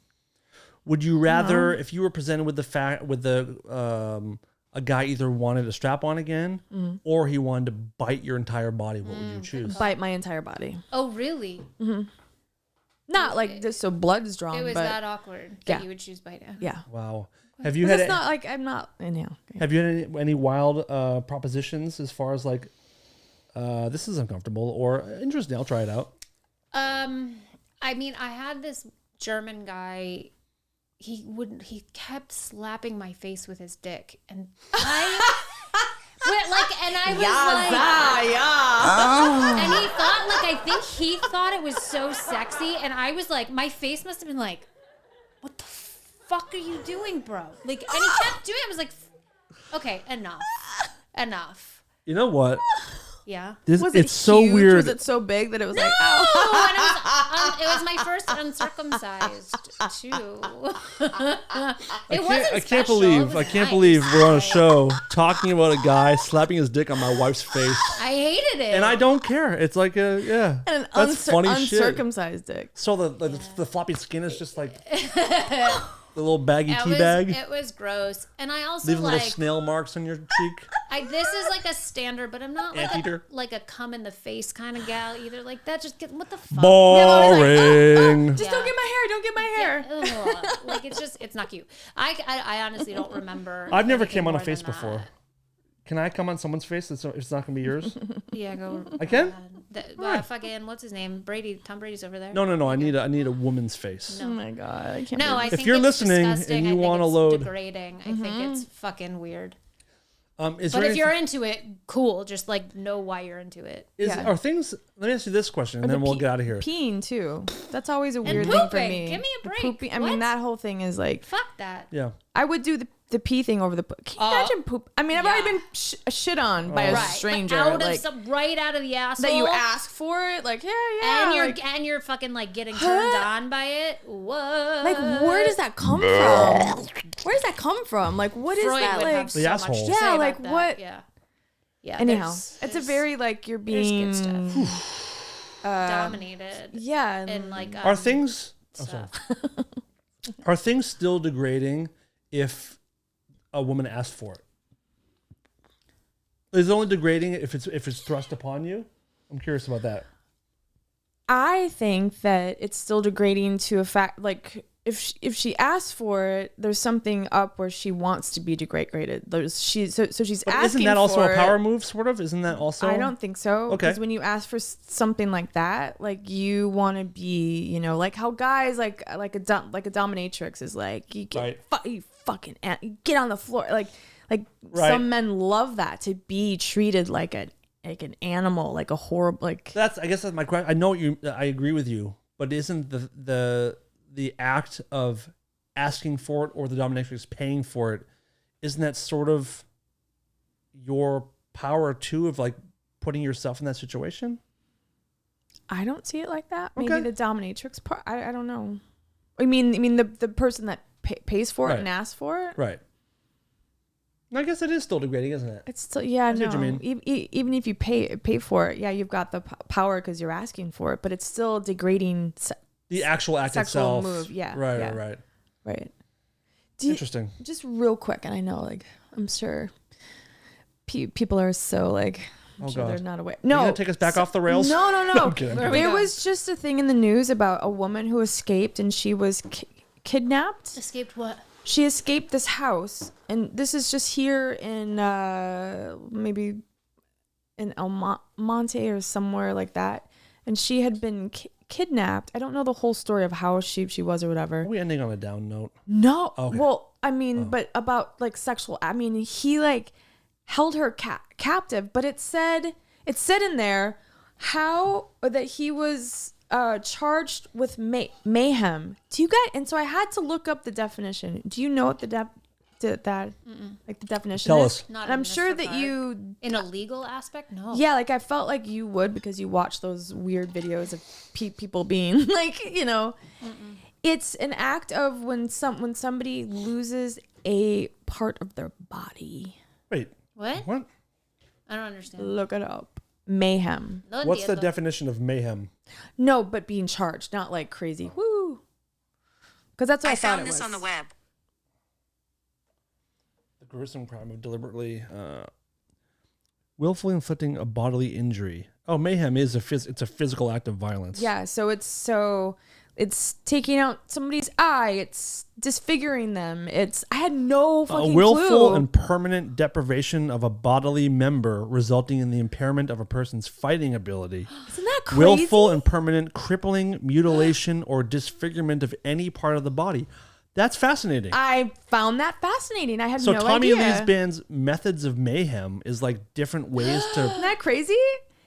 Would you rather, if you were presented with a guy either wanted a strap on again or he wanted to bite your entire body, what would you choose? bite my entire body. Oh, really? Not like this, so blood's drawn. It was but that awkward that Yeah. you would choose bite down. yeah. Wow. Have you Because had it's not like I'm not anyhow. have you had any wild propositions as far as like this is uncomfortable or interesting? I'll try it out. I mean, I had this German guy. He kept slapping my face with his dick, and I and he thought I think he thought it was so sexy, and I was like, my face must have been like, what the fuck are you doing, bro? Like, and he kept doing it. I was like, okay, enough. You know what? Yeah. Was it it's so huge? weird. Was it so big that it was like, Oh, ow? and it was my first uncircumcised too. I can't believe we're on a show talking about a guy slapping his dick on my wife's face, I hated it. and I don't care. It's like And an that's funny shit. uncircumcised dick. So the floppy skin is just like the little baggy tea bag. It was gross, and I also Leave little like. snail marks on your cheek. This is like a standard, but I'm not Anteater. like a cum in the face kind of gal either. Like that, just get what the fuck. Boring. Just don't get my hair. Don't get my hair. Ugh. Like it's not cute. I honestly don't remember. I've never anything came on a more face than before. that. Can I come on someone's face? It's not going to be yours. Yeah, go. I can. Fucking what's his name? Brady. Tom Brady's over there. No. I need a woman's face. Oh my god, I can't. No, I If think you're it's listening disgusting. and you I think wanna it's load- degrading. I think it's fucking weird. Is But there if anything- you're into it, cool. Just like know why you're into it. are things? Let me ask you this question, and then we'll get out of here. Peeing too. That's always a And weird thing for pooping. me. Give me a The break. pooping- I What? mean, that whole thing is like. Fuck that. Yeah. I would do the pee thing over the. Can you imagine poop? I mean, I've already been shit on by a Right. stranger, But like right out of the asshole. that you ask for it. Like And you're fucking like getting turned on by it. What? like where does that come from? Where does that come from? Like what is Freud that would like? have so The much asshole. to Yeah, say like, about that. what- Yeah. Anyhow, it's a very like you're being there's good stuff. Dominated. yeah, And like Are things? stuff. Are things still degrading if a woman asks for it? Is it only degrading if it's thrust upon you? I'm curious about that. I think that it's still degrading to a fact like if she asks for it, there's something up where she wants to be degraded. So she's But asking. isn't that also for a power it. move, sort of? Isn't that also? I don't think so. Okay. Because when you ask for something like that, like you want to be, like how guys like a dominatrix is like you get you fucking you get on the floor like some men love that to be treated like an animal, like a horrible like. I guess that's my question. I know I agree with you, but isn't the act of asking for it or the dominatrix paying for it, isn't that sort of your power too of like putting yourself in that situation? I don't see it like that. Okay. Maybe the dominatrix part. I don't know. I mean the person that pays for it and asks for it. Right. I guess it is still degrading, isn't it? It's still I see what you know. mean. Even if you pay for it, you've got the power because you're asking for it, but it's still degrading. The actual act Sexual itself. move, Right. Interesting. Just real quick, and I know, like, I'm sure people are so like, I'm sure they're not aware. No, you gonna take us back off the rails? No. I'm kidding. There was just a thing in the news about a woman who escaped, and she was kidnapped. Escaped what? She escaped this house, and this is just here in maybe in El Monte or somewhere like that. And she had been kidnapped. I don't know the whole story of how she was or whatever. Are we ending on a down note? No. Okay. Well, I mean, but about like sexual. I mean, he like held her captive, but it said in there that he was charged with mayhem. Do you guys? And so I had to look up the definition. Do you know what the definition Tell is? us. Not And I'm in this sure that regard. you In a legal aspect, no. Yeah, like I felt like you would because you watch those weird videos of people being like, it's an act of when somebody loses a part of their body. Wait. What? I don't understand. Look it up. Mayhem. No What's the entiendo. definition of mayhem? No, but being charged, not like crazy. Woo. Because that's what I thought found it this was. on the web. The gruesome crime of deliberately willfully inflicting a bodily injury. Oh, mayhem is it's a physical act of violence. Yeah, it's taking out somebody's eye. It's disfiguring them. I had no fucking a willful clue. and permanent deprivation of a bodily member resulting in the impairment of a person's fighting ability. Isn't that crazy? Willful and permanent crippling, mutilation, or disfigurement of any part of the body. That's fascinating. I found that fascinating. I had So no Tommy idea. Lee's band's methods of mayhem is like different ways to. Isn't that crazy?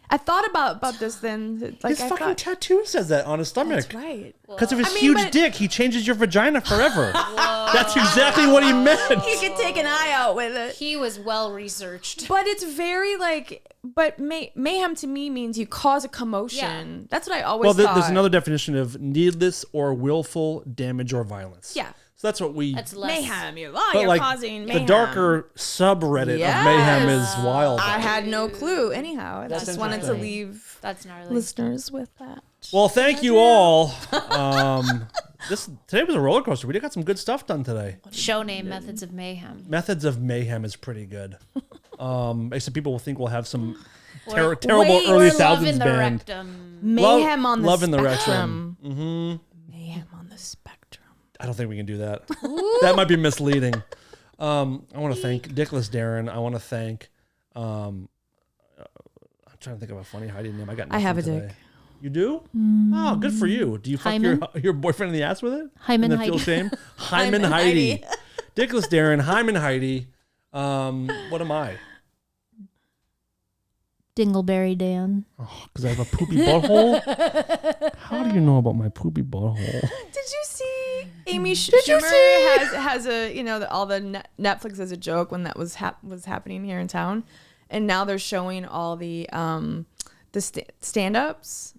I thought about this then. Like His I fucking thought, tattoo says that on his stomach. that's right. Because of his I mean, huge but- dick, he changes your vagina forever. That's exactly what he meant. You could take an eye out with it. He was well researched. But it's very like, mayhem to me means you cause a commotion. Yeah. That's what I always Well, thought. there's another definition of needless or willful damage or violence. Yeah. So that's what we. That's less. Mayhem. You're but like causing mayhem. the darker subreddit Yes. of mayhem is wild. I had no clue. Anyhow, I just wanted to interesting. leave That's gnarly. listeners with that. Well, thank you all. Today was a roller coaster. We got some good stuff done today. Show name Methods of Mayhem. Methods of mayhem is pretty good. Except people will think we'll have some Or- terrible Wait, early Or Love in thousands the band. Rectum. Mayhem on the Love in the spectrum. Rectum. Mayhem on the spectrum. I don't think we can do that. That might be misleading. I want to thank Dickless Darren. I want to thank I'm trying to think of a funny Heidi name. I have a today. dick. You do? Oh, good for you. Do you fuck your boyfriend in the ass with it? Hyman and then Heidi. feel shame? Hyman Heidi. Dickless Darren, Hyman Heidi. What am I? Dingleberry Dan. Oh, because I have a poopy butthole? How do you know about my poopy butthole? Did you see Amy Schumer has a, all the Netflix as a joke when that was happening here in town. And now they're showing all the stand-ups.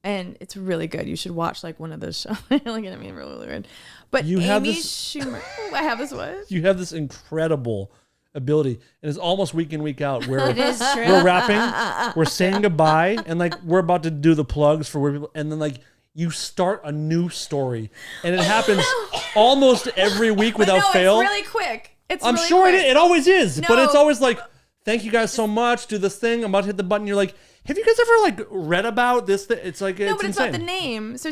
And it's really good. You should watch like one of those shows. You're looking at me really weird. But Amy Schumer, I have this what? You have this incredible ability, and it's almost week in, week out where It is true. we're wrapping, we're saying goodbye, and like we're about to do the plugs for where people, and then like you start a new story, and it happens almost every week without fail. It's really quick. I'm really sure quick. it always is, but No. it's always like, thank you guys so much. Do this thing. I'm about to hit the button. You're like, have you guys ever like read about this? It's like No, it's but it's insane. not the name. So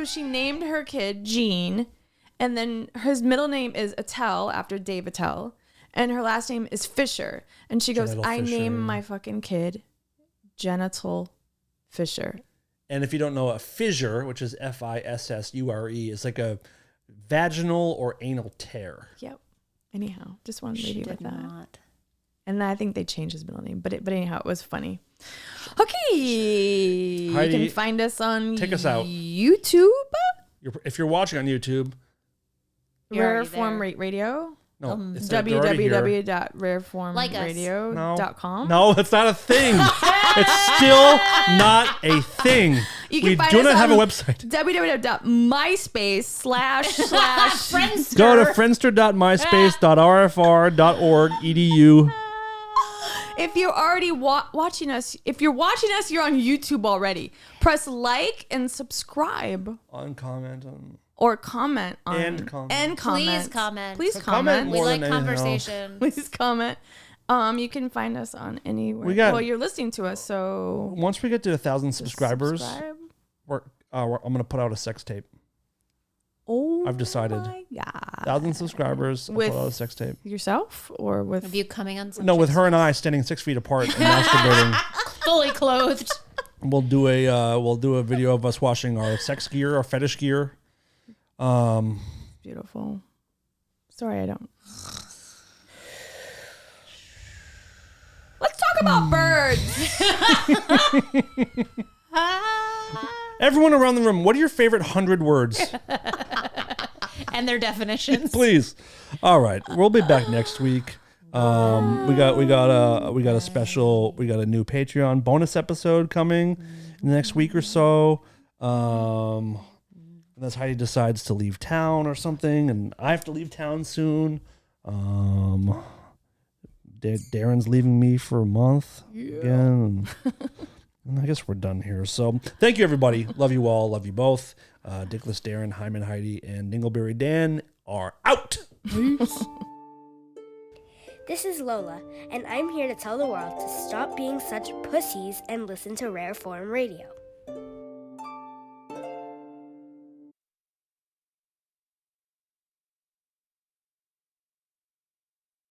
she named her kid Gene, and then his middle name is Attell after Dave Attell, and her last name is Fisher. And she goes, Genital I Fisher. named my fucking kid Genital Fisher. And if you don't know, a fissure, which is Fissure, is like a vaginal or anal tear. Yep. Anyhow, just wanted to leave you with that. Not. And I think they changed his middle name, but anyhow, it was funny. Okay, Heidi, you can find us on take us out. YouTube. If you're watching on YouTube, You're Rare already Form there. Radio. no, it's they're already here. www.rareformradio.com. No, it's not a thing. It's still not a thing. You can We find do us not have a on website. www.myspace// Go to friendster.myspace.rfr.org/edu. If you're already watching us, you're on YouTube already. Press like and subscribe On comment on. or comment on And comment. Please comment. Please Comment comment. We more like than anything else. conversation. Please comment. You can find us on anywhere. Well, you're listening to us, so Once we get to 1,000 subscribers, subscribe. I'm gonna put out a sex tape. Oh, I've decided. my God. 1,000 subscribers, I'll With put out a sex tape. yourself or with Of you coming on some No, with her and I standing 6 feet apart and masturbating. fully clothed. We'll do a video of us washing our sex gear, our fetish gear. beautiful. Sorry, I don't. Let's talk about birds. Everyone around the room, what are your favorite 100 words? And their definitions. Please. All right, we'll be back next week. We got a new Patreon bonus episode coming in the next week or so. Unless Heidi decides to leave town or something, and I have to leave town soon. Darren's leaving me for a month again. And I guess we're done here. So thank you, everybody. Love you all. Love you both. Dickless Darren, Hyman Heidi, and Dingleberry Dan are out. This is Lola, and I'm here to tell the world to stop being such pussies and listen to Rare Form Radio.